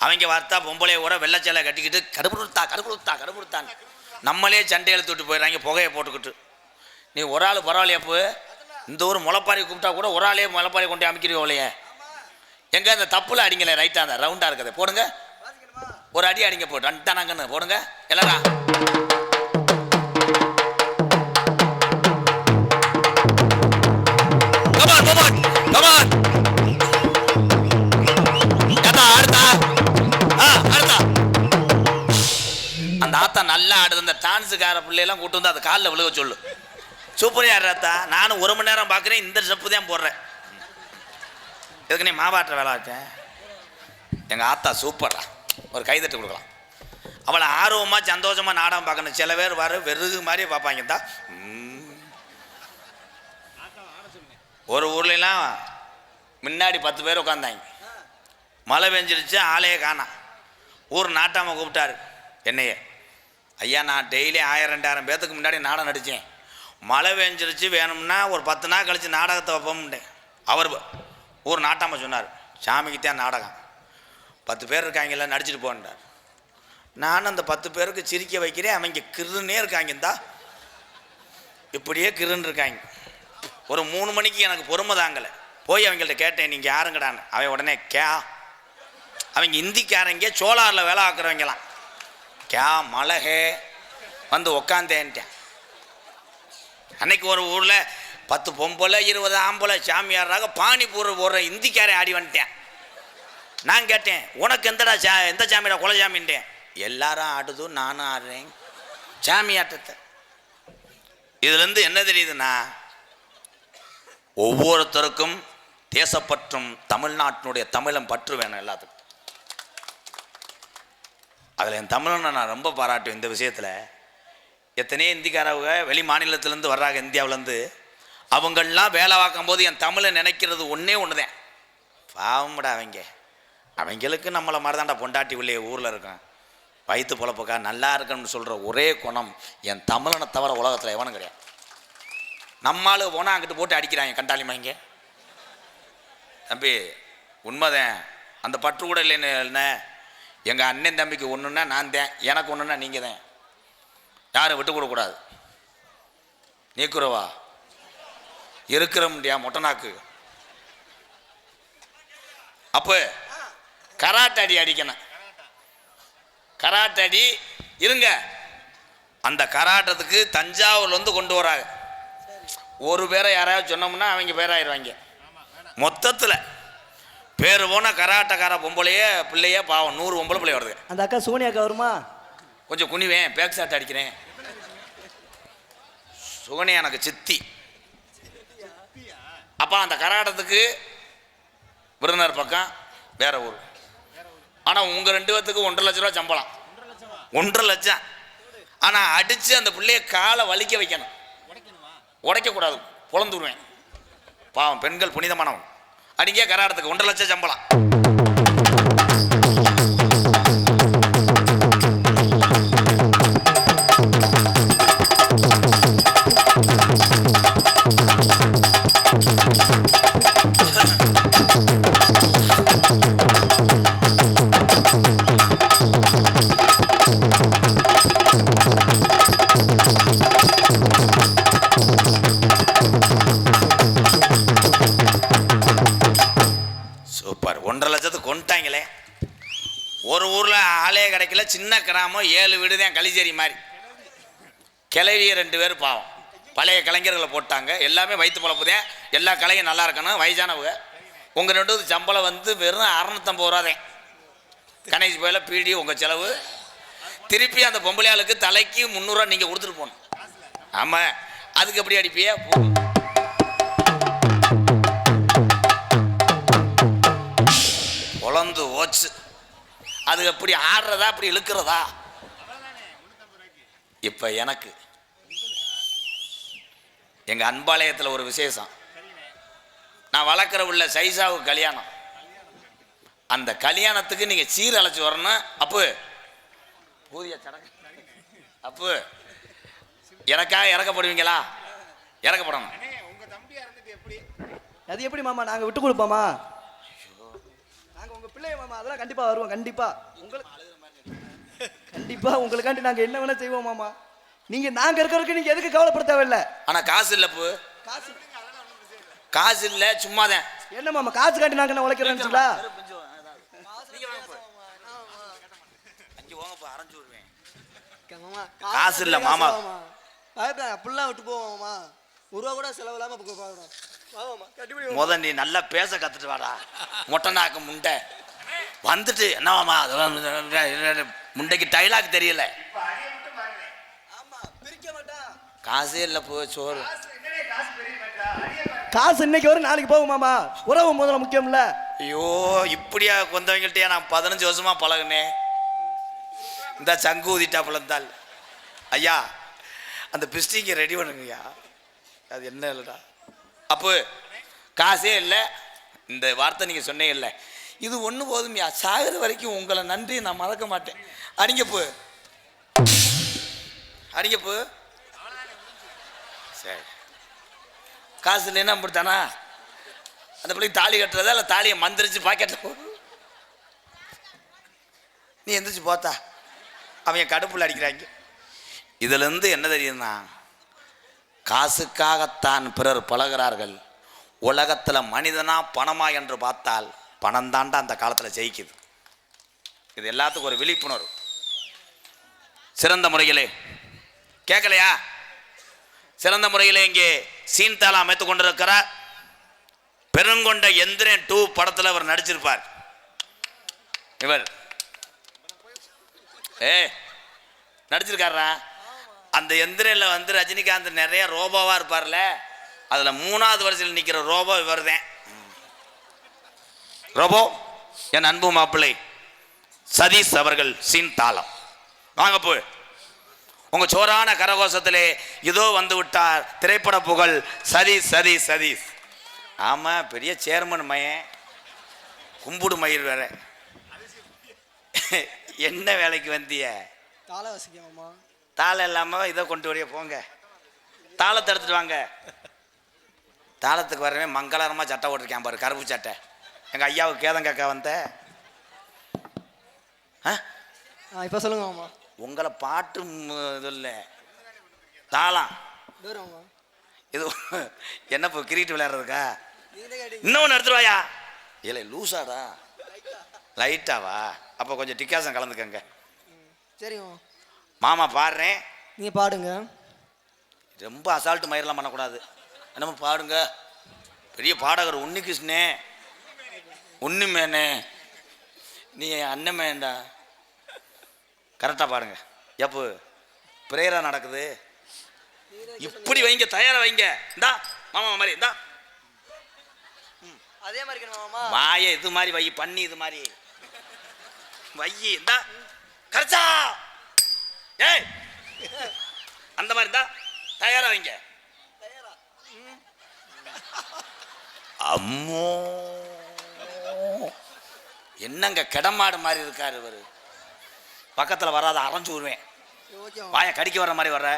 அவங்க வார்த்தா பொம்பளைய கூட வெள்ளச்சலை கட்டிக்கிட்டு கடுப்புடுத்தான் நம்மளே சண்டை இழுத்து விட்டு போயிடுறாங்க புகையை போட்டுக்கிட்டு. நீ ஒரு ஆள் பரவாயில்லையாப்பு, இந்த ஊர் முளைப்பாரி கூப்பிட்டா கூட ஒரு ஆளே முளைப்பாரி கொண்டு அமைக்கிறீங்களே, எங்கே அந்த தப்புல அடிங்களே, ரைட்டாக அந்த ரவுண்டாக இருக்குது போடுங்க, ஒரு அடி அடிங்க போட்டு அண்டானாங்கன்னு போடுங்க எல்லாரா. அந்த ஆத்தா நல்லா ஆடுது, அந்த டான்ஸுக்கார பிள்ளையெல்லாம் கூட்டு வந்து அந்த காலில் விழுக சொல்லு. சூப்பரா ஆடுறாத்தா, நானும் 1 மணி நேரம் பார்க்குறேன், இந்த ஸ்டெப்பு தான் போடுறேன். இதுக்கு நீ மாவாட்டுற வேலை ஆச்சேன். எங்கள் ஆத்தா சூப்பரா, ஒரு கைதட்டு கொடுக்கலாம். அவளை ஆர்வமாக சந்தோஷமாக நாடகம் பார்க்கணும். சில பேர் வர வெறுகு மாதிரி பார்ப்பாங்க தான். ஒரு ஊர்லாம் முன்னாடி 10 பேர் உட்காந்தாங்க. மழை பெஞ்சிருச்சு, ஆளையே காணா. ஊர் நாட்டாமல் கூப்பிட்டாரு என்னையே, ஐயா நான் டெய்லி 1000-2000 பேர்த்துக்கு முன்னாடி நாடகம் நடித்தேன், மழை பெஞ்சிருச்சு, வேணும்னா ஒரு 10 நாள் கழித்து நாடகத்தை வைப்போம்ட்டேன். அவர் ஊர் நாட்டாமல் சொன்னார், சாமிக்குத்தான் நாடகம், 10 பேர் இருக்காங்கல்ல நடிச்சுட்டு போன்றார். நானும் அந்த 10 பேருக்கு சிரிக்க வைக்கிறேன், அவங்க கிருன்னே இருக்காங்கந்தா, இப்படியே கிருன்னு இருக்காங்க. ஒரு 3 மணிக்கு எனக்கு பொறுமை தாங்கலை, போய் அவங்கள்ட்ட கேட்டேன் நீங்கள் யாருங்கடான்னு. அவன் உடனே அவங்க இந்திக்காரங்க சோலாரில் வேலை ஆக்குறவங்களாம், மழகே வந்து உக்காந்தேன்ட்டேன். அன்னைக்கு ஒரு ஊரில் 10 பொம்பளை 20 ஆம்பளை சாமியாராக பானிபூர் போடுற இந்திக்காரன் ஆடி வந்துட்டேன். நான் கேட்டேன் உனக்கு எந்த சாமியோட குலசாமின்ட்டேன். எல்லாரும் ஆடுதும் நானும் ஆடுறேன் சாமி ஆட்டத்தை. இதுலேருந்து என்ன தெரியுதுன்னா, ஒவ்வொருத்தருக்கும் தேசப்பற்றும் தமிழ்நாட்டினுடைய தமிழன் பற்று வேணும் எல்லாத்துக்கும். அதில் என் தமிழனை நான் ரொம்ப பாராட்டுவேன் இந்த விஷயத்தில். எத்தனையோ இந்திக்காரவங்க வெளி மாநிலத்திலேருந்து வர்றாங்க, இந்தியாவிலேருந்து. அவங்களாம் வேலை பார்க்கும் போது என் தமிழை நினைக்கிறது ஒன்றே தான், பாவம்டா அவங்களுக்கு நம்மளை மாதிரி தான்டா பொண்டாட்டி உள்ளே ஊரில் இருக்கேன், வயிற்று பொழப்புக்கா நல்லா இருக்கணும்னு சொல்கிற ஒரே குணம் என் தமிழனை தவிர உலகத்தில் எவனும் கிடையாது. நம்மளுக்கு போனால் அங்கிட்டு போட்டு அடிக்கிறாங்க கண்டாலிமாங்க. தம்பி உண்மைதான், அந்த பற்று கூட இல்லைன்னு என்ன, எங்கள் அண்ணன் தம்பிக்கு ஒன்றுன்னா நான் தான், எனக்கு ஒன்றுன்னா நீங்கள் தான், யாரும் விட்டு கொடுக்கூடாது. நீக்குறவா இருக்கிற முடியா மொட்டனாக்கு. அப்போ கராட்டடி அடிக்கணும், கராட்டடி இருங்க. அந்த கராட்டத்துக்கு தஞ்சாவூர்லேருந்து கொண்டு வராங்க. ஒரு பேரை யாராவது சொன்னோம்னா அவங்க பேராயிருவாங்க. மொத்தத்தில் பேர் போன கராட்டக்கார பொம்பளையே பிள்ளையே பாவம் 100 பொம்பளை பிள்ளை வருது. அந்த அக்கா சோனியாக்கா வருமா? கொஞ்சம் குனிவேன், பேக் ஷாட் அடிக்கிறேன். சுகனியா எனக்கு சித்தி. அப்போ அந்த கராட்டத்துக்கு விருதுநகர் பக்கம் வேற ஊர். ஆனால் உங்கள் 2 பேர்த்துக்கு 1,50,000 ரூபா சம்பளம். 1,50,000 லட்சம். ஆனால் அடித்து அந்த பிள்ளைய காலை வலிக்க வைக்கணும், உடைக்கக்கூடாது, பொழந்துருவேன். பாவம் பெண்கள் புனிதமானவன். அடிங்க கராட்டத்துக்கு 1,50,000 சம்பளம். சூப்பர். 1,50,000 கொண்டாங்களே. ஒரு ஊரில் ஆளே கிடைக்கல, சின்ன கிராமம், 7 வீடு தான், களிச்சேரி மாதிரி. கிளவிய 2 பேர் பாவம் பழைய கலைஞர்களை போட்டாங்க. எல்லாமே வயிற்று பொழப்பு தான், எல்லா கலையும் நல்லா இருக்கணும், வயசானவங்க. உங்கள் 2 சம்பளம் வந்து வெறும் 650 ரூபா தான். கணேஷ் போயில பீடி உங்கள் செலவு. திருப்பி அந்த பொம்பளையாளுக்கு தலைக்கு 300 ரூபா நீங்கள் கொடுத்துட்டு போகணும். ஆமாம், அதுக்கு எப்படி அடிப்பியே? பொழந்து ஓச்சு. அது எப்படி ஆடுறதா, அப்படி இழுக்கிறதா? இப்போ எனக்கு எங்கள் அன்பாலயத்தில் ஒரு விசேஷம். நான் வளர்க்குற உள்ள சைசாவுக்கு கல்யாணம். அந்த கல்யாணத்துக்கு நீங்கள் சீர் அழைச்சி வரணும். அப்போ பூதிய சடங்கு. அப்போ எனக்காக இறக்கப்படுவீங்களா? இறக்கப்படணும். அது எப்படி மாமா நாங்க விட்டு கொடுப்போமா? நாங்க உங்க பிள்ளைய மாமா, அதெல்லாம் கண்டிப்பா வருவோம். கண்டிப்பா உங்களுக்காண்டி நாங்க என்ன வேணா செய்வோம் மாமா. நீங்க நாங்க இருக்கிறதுக்கு நீங்க எதுக்கு கவலைப்பட தேவையில்ல. ஆனா காசு இல்ல போ, காசு காசு இல்ல, சும்மாதான். என்ன மாமா காசு காட்டி நாங்க என்ன உழைக்கிறேன்னு காசு இல்ல மாமா. அப்படிலாம் விட்டு போவோமா? ஒரு ரூபா கூட செலவு இல்லாம முத நீ நல்லா பேச கத்துட்டு வாடா. மொட்டை நாக்கு முண்டை வந்துட்டு என்னவாமா அதெல்லாம் முண்டைக்கு டைலாக் தெரியல. காசே இல்ல போ, சோறு காசு இன்னைக்கு வரும் நாளைக்கு போகும் மாமா. உறவு முதல்ல முக்கியம் இல்ல. ஐயோ, இப்படியா கொண்டவங்கள்ட்டயா நான் 15 வருஷமா பழகுனேன். இந்த சங்கு ஊதிட்டா பழந்தால் ஐயா அந்த பிஸ்டிங்க ரெடி பண்ணுங்கய்யா. அது என்ன இல்லைடா அப்போ காசே இல்லை. இந்த வார்த்தை நீங்கள் சொன்னே இல்லை. இது ஒன்று போதுமையா, சாகிற வரைக்கும் உங்களை நன்றி நான் மறக்க மாட்டேன். அடிங்கப்பு அடிங்கப்பு. சரி, காசு இல்லைன்னா அப்படித்தானா? அந்த பிள்ளைக்கு தாலி கட்டுறதா இல்லை தாலியை மந்திரிச்சு பாக்கெட்டில் போ. நீ எந்திரிச்சு போத்தா, அவங்க கடுப்புல அடிக்கிறாங்க. இதுலேருந்து என்ன தெரியுதுன்னா, காசுக்காகத்தான் பிறர் பழகிறார்கள். உலகத்தில் மனிதனா பணமா என்று பார்த்தால் பணம் தாண்டா அந்த காலத்தில் ஜெயிக்குது. இது எல்லாத்துக்கும் ஒரு விழிப்புணர்வு. சிறந்த முறையிலே கேட்கலையா? சிறந்த முறையிலே இங்கே சீன்தாளம் அமைத்து கொண்டிருக்கிறார். பெருங்கொண்ட எந்திரன் 2 படத்தில் அவர் நடிச்சிருப்பார். இவர் நடிச்சிருக்காரா? அந்த எந்திரில் வந்து ரஜினிகாந்த் நிறைய ரோபோவாக இருப்பார்ல, அதில் 3வது வரிசையில் நிற்கிற ரோபோ இவர் தான். ரோபோ என் அன்பு மாப்பிள்ளை சதீஷ் அவர்கள் சீன்தாளம். வாங்க போ, உங்கள் சோரான கரகோஷத்திலே இதோ வந்து விட்டார் திரைப்பட புகழ் சதீஷ் சதீஷ் சதீஷ். ஆமாம், பெரிய சேர்மன் மயன், கும்புடு மயிர் வேற. என்ன வேலைக்கு வந்திய? தாள வசிக்கமா? தாளம் இல்லாமல் இதை கொண்டு வரைய போங்க. தாளத்தை எடுத்துட்டு வாங்க. தாளத்துக்கு வரவே மங்களகரமாக சட்டை போட்டிருக்கேன் பாரு, கருப்பு சட்டை. எங்கள் ஐயாவுக்கு கேதங்கக்கா வந்த இப்போ சொல்லுங்க மாமா. உங்களை பாட்டு இது இல்லை, தாளம் இது என்ன இப்போ கிரிக்கெட் விளையாடுறதுக்கா? இன்னொன்று எடுத்துருவாயா? இல்லை லூஸாடா, லைட்டாவா? அப்போ கொஞ்சம் டிக்காசம் கலந்துக்கங்க. சரிங்க மாமா பாடுறேன், நீங்கள் பாடுங்க. ரொம்ப அசால்ட்டு மயிரெலாம் பண்ணக்கூடாது. என்னம்மா பாடுங்க. பெரிய பாடகர் உன்னிகிருஷ்ணே, உன்னிமேனே, நீ அண்ணமேண்டா, கரெக்டாக பாடுங்க. எப்போ பிரேயராக நடக்குது? இப்படி வைங்க, தயாராக வைங்க. இந்தா மாமா மாதிரி இந்தா அதே மாதிரி மாமா. வாயை இது மாதிரி வை, பண்ணி இது மாதிரி வை. இந்தா கரெக்டா, ஏய் அந்த மாதிரி இருந்தா தயாரா வைங்க. அம்மோ, என்னங்க கிடமாடு மாதிரி இருக்காரு இவரு. பக்கத்தில் வராத அரைஞ்சு விடுவேன். வாயை கடிக்க வர்ற மாதிரி வர்ற.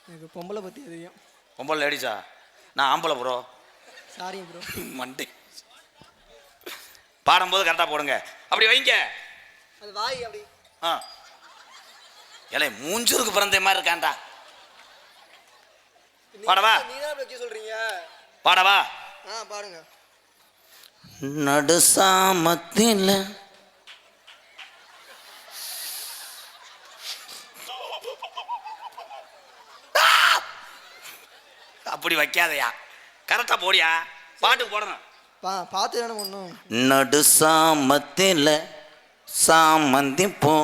எனக்கு பொம்பளை பற்றி தெரியும். பொம்பளை லேடிஸா? நான் ஆம்பளை ப்ரோ. Sorry bro. மண்டே பாடும்போது கரெக்டாக போடுங்க. அப்படி வைங்க. அது வாய் அப்படி. ஏலே மூஞ்சூருக்கு பிறந்த மாதிரி இருக்காண்டா. பாடவா? சொல்றீங்க பாடவா? பாடுங்க. நடுசாமத்தில் அப்படி வைக்காதயா, கரெக்டா போடியா. பாட்டுக்கு போடணும். பார்த்து தானே ஒன்றும். நடுசாமத்தில் சாமந்தி போ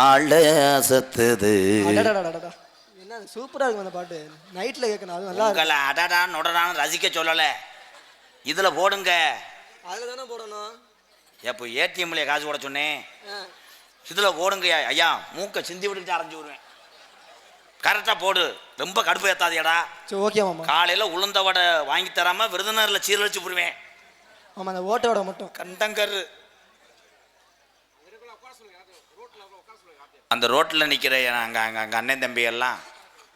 ஆள அசத்துது. என்ன சூப்பரா இருக்கு அந்த பாட்டு. நைட்ல கேட்கணும். அது நல்லா இருக்கு. அடடா நொடடான்னு ரசிக்க சொல்லலை, இதுல போடுங்க. அதுல தானே போடணும். எப்போ ஏடிஎம்ல காசு போட சொன்னேன், இதுல போடுங்க. ஐயா மூக்க சிந்தி விட்டுக்கிட்டு அரைஞ்சு விடுவேன். கரெக்டா போடு, ரொம்ப கடுப்பு ஏத்தாதியடா. சரி ஓகே மாமா. காலையில உளுந்த வடை வாங்கி தராம விருதுநகர்ல சீரழிச்சு போடுவேன். ஆமா, அந்த ஓட்ட வடை மட்டும். கண்டங்கரு அந்த ரோட்டில் நிற்கிற அங்கே அண்ணன் தம்பி எல்லாம்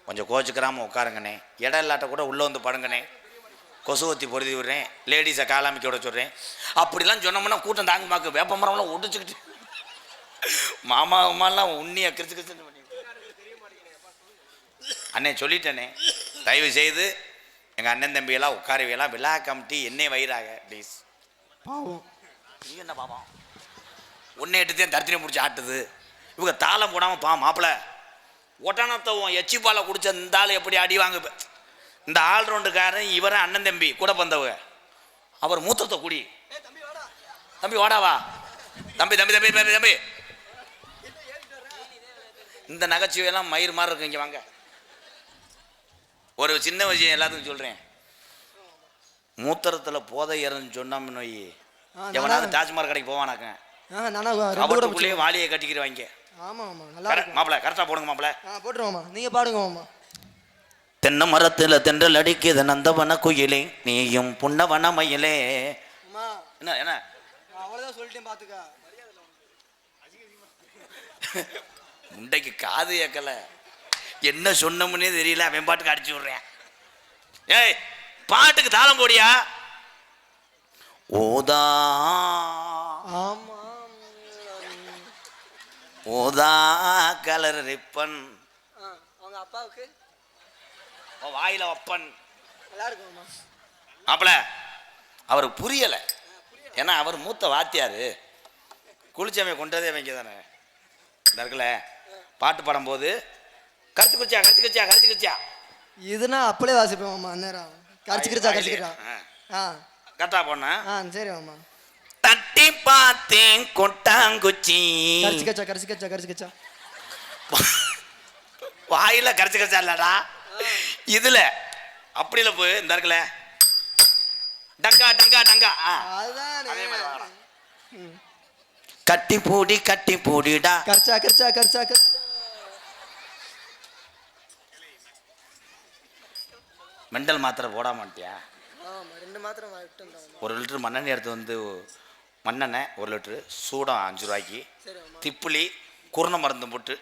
கொஞ்சம் கோச்சுக்கிறாம உட்காருங்கண்ணே. இடம் இல்லாட்ட கூட உள்ளே வந்து படுங்கண்ணே. கொசுவத்தி பொருதி விடுறேன், லேடிஸை காலாமிக்க விட சொல்கிறேன். அப்படிலாம் சொன்னோம்னா கூட்டம் தாங்குமாக்கு வேப்ப மரம்லாம் ஒடிச்சுக்கிட்டு மாமா அம்மாலாம் உன்னியை கிறிச்சு கிறிச்சுன்னு பண்ணி. அண்ணே சொல்லிட்டேனே, தயவு செய்து எங்கள் அண்ணன் தம்பியெல்லாம் உட்காரவையெல்லாம் விழா கமிட்டி என்னை வயிறாக ப்ளீஸ். பாவம். நீ என்ன பாவம்? உன்னை எட்டுத்தையும் தர்த்தினி முடிச்சு ஆட்டுது. இவங்க தாளம் போடாமல் மாப்பிள்ள ஒட்டனத்தவும் எச்சிப்பாலை குடிச்ச இந்த ஆள் எப்படி அடி வாங்க. இந்த ஆல்ரவுண்டுக்காரன் இவரை அண்ணன் தம்பி கூட பந்தவங்க. அவர் மூத்தத்தை குடி. தம்பி வாடாவா, தம்பி தம்பி தம்பி தம்பி தம்பி. இந்த நகைச்சுவையெல்லாம் மயிர் மாதிரி இருக்கு. இங்கே வாங்க, ஒரு சின்ன விஷயம் எல்லாத்துக்கும் சொல்கிறேன். மூத்தரத்தில் போதை ஏறன்னு சொன்னோம்னு வை, எவனாவது டாஸ்மாக் கடைக்கு போவானாக்க அவட்டுக்குள்ளேயே வாலியை கட்டிக்கிறவாங்க. ஆமா ஆமா, நல்லா இருக்கு மாப்பிள்ள. கரெக்டாக போடுங்க மாப்பிள்ள. போட்டுருவோம்மா, நீங்க பாடுங்க மாமா. தென்னை மரத்தில் தென்றல் அடிக்குது நந்தவன குயிலே, நீயும் புன்னவன மயிலே. என்ன என்ன அவ்வளோதான் சொல்லிட்டேன், பாத்துக்க. முண்டைக்கு காது ஏக்கல, என்ன சொன்னோம்னே தெரியல. அவன் பாட்டுக்கு அடிச்சு விடுறேன். ஏய், பாட்டுக்கு தாளம் போடியா. ஓதா ஆமா, ஓதா கலர் ரிப்பன். அவங்க அப்பாவுக்கு வாயில வப்பன். நல்லா இருக்குமா மாப்பிள்ள? அவருக்கு புரியலை, ஏன்னா அவர் மூத்த வாத்தியாரு. குளிச்சவன் கொண்டதே வைங்க தானே. இந்த இருக்குல்ல, பாட்டு பாடும்போது கரைச்சி குடிச்சா கரைச்சி குடிச்சா கரைச்சி குடிச்சா இதுனா அப்படியே வாசிப்பேன் மாமா. அந்நேரம் கரைச்சிக்கிறா கரைச்சிக்கிறா. கரெக்டா போனா. சரி மாமா. தட்டி பார்த்தேன் கொட்டாங்குச்சி. கரைச்சிக்கச்சா கரைச்சிக்கச்சா கரைச்சிக்கச்சா. வாயில கரைச்சி கரைச்சா இல்லடா, இதுல அப்படி இல்ல. போய் இந்த இருக்குல்ல, டங்கா டங்கா டங்கா. அதே மாதிரி வாடா. கட்டி பூடிடா. கரைச்சா கரைச்சா கரைச்சா கரைச்சா. மெண்டல் மாத்திரை போட மாட்டியா? ஆமா, 2 மாத்திரை வாங்கிட்டு. 1 லிட்டர் மண்ணெண்ணெய் எடுத்து வந்து, மண்ணெண்ணெய் 1 லிட்டரு, சூடம் 5 ரூபாய்க்கு, திப்புளி குருணை மருந்து போட்டு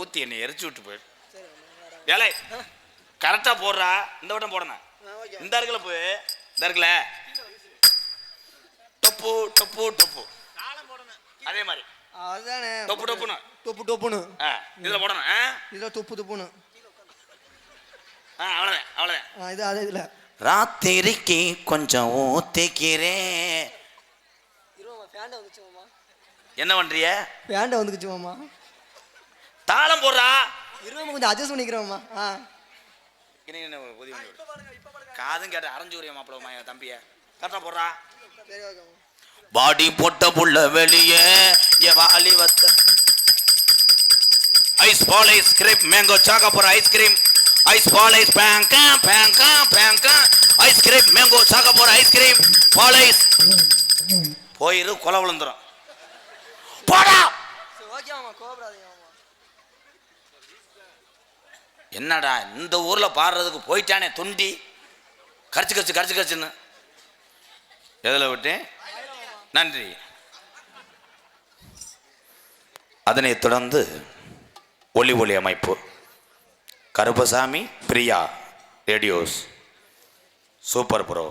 ஊற்றி என்னை எரிச்சு விட்டு போயிடு. ஏலே கரெக்டாக போடுறா. இந்த வட்டம் போடணும். இந்த இருக்குல்ல, போய் இந்த இருக்குல்ல, டொப்பு டொப்பு டொப்பு அதே மாதிரி. அதுதானே டொப்பு டொப்புன்னு தொப்பு தொப்புன்னு இதில் போடணும். இதில் தொப்பு தொப்புன்னு. அவ்வளோதான் அவ்வளோதான். இது அதே இதில் ராத்திரிக்கு கொஞ்சம் ஊத்திக்கிறேன். என்ன பண்றிய? பேண்டை வந்துக்குச்சு மாமா. தாளம் போடுறா. கொஞ்சம் அட்ஜஸ்ட் பண்ணிக்கிறோம்மா. காதும் கேட்ட அரைஞ்சு உரிய மாப்பிள்ள தம்பிய கரெக்டா போடுறா. பாடி போட்ட புள்ள வெளியே வாலி வத்த ஐஸ் பால் ஐஸ்கிரீம் மேங்கோ சாக்கப்புற ஐஸ்கிரீம் ஐஸ் பால் ஐஸ் பேங்கா பேங்கா பேங்கா ஐஸ்கிரீம் மேங்கோ சாக்கப்புற ஐஸ்கிரீம் பால் ஐஸ். போயிரு, கொலை விழுந்துரும். போடா. என்னடா இந்த ஊர்ல பாடுறதுக்கு போயிட்டானே தொண்டி. கரைச்சு கரைச்சு கரைச்சு கரைச்சுன்னு எதில் விட்டேன். நன்றி. அதனைத் தொடர்ந்து ஒளி அமைப்பு Karuppasamy Priya radios super bro.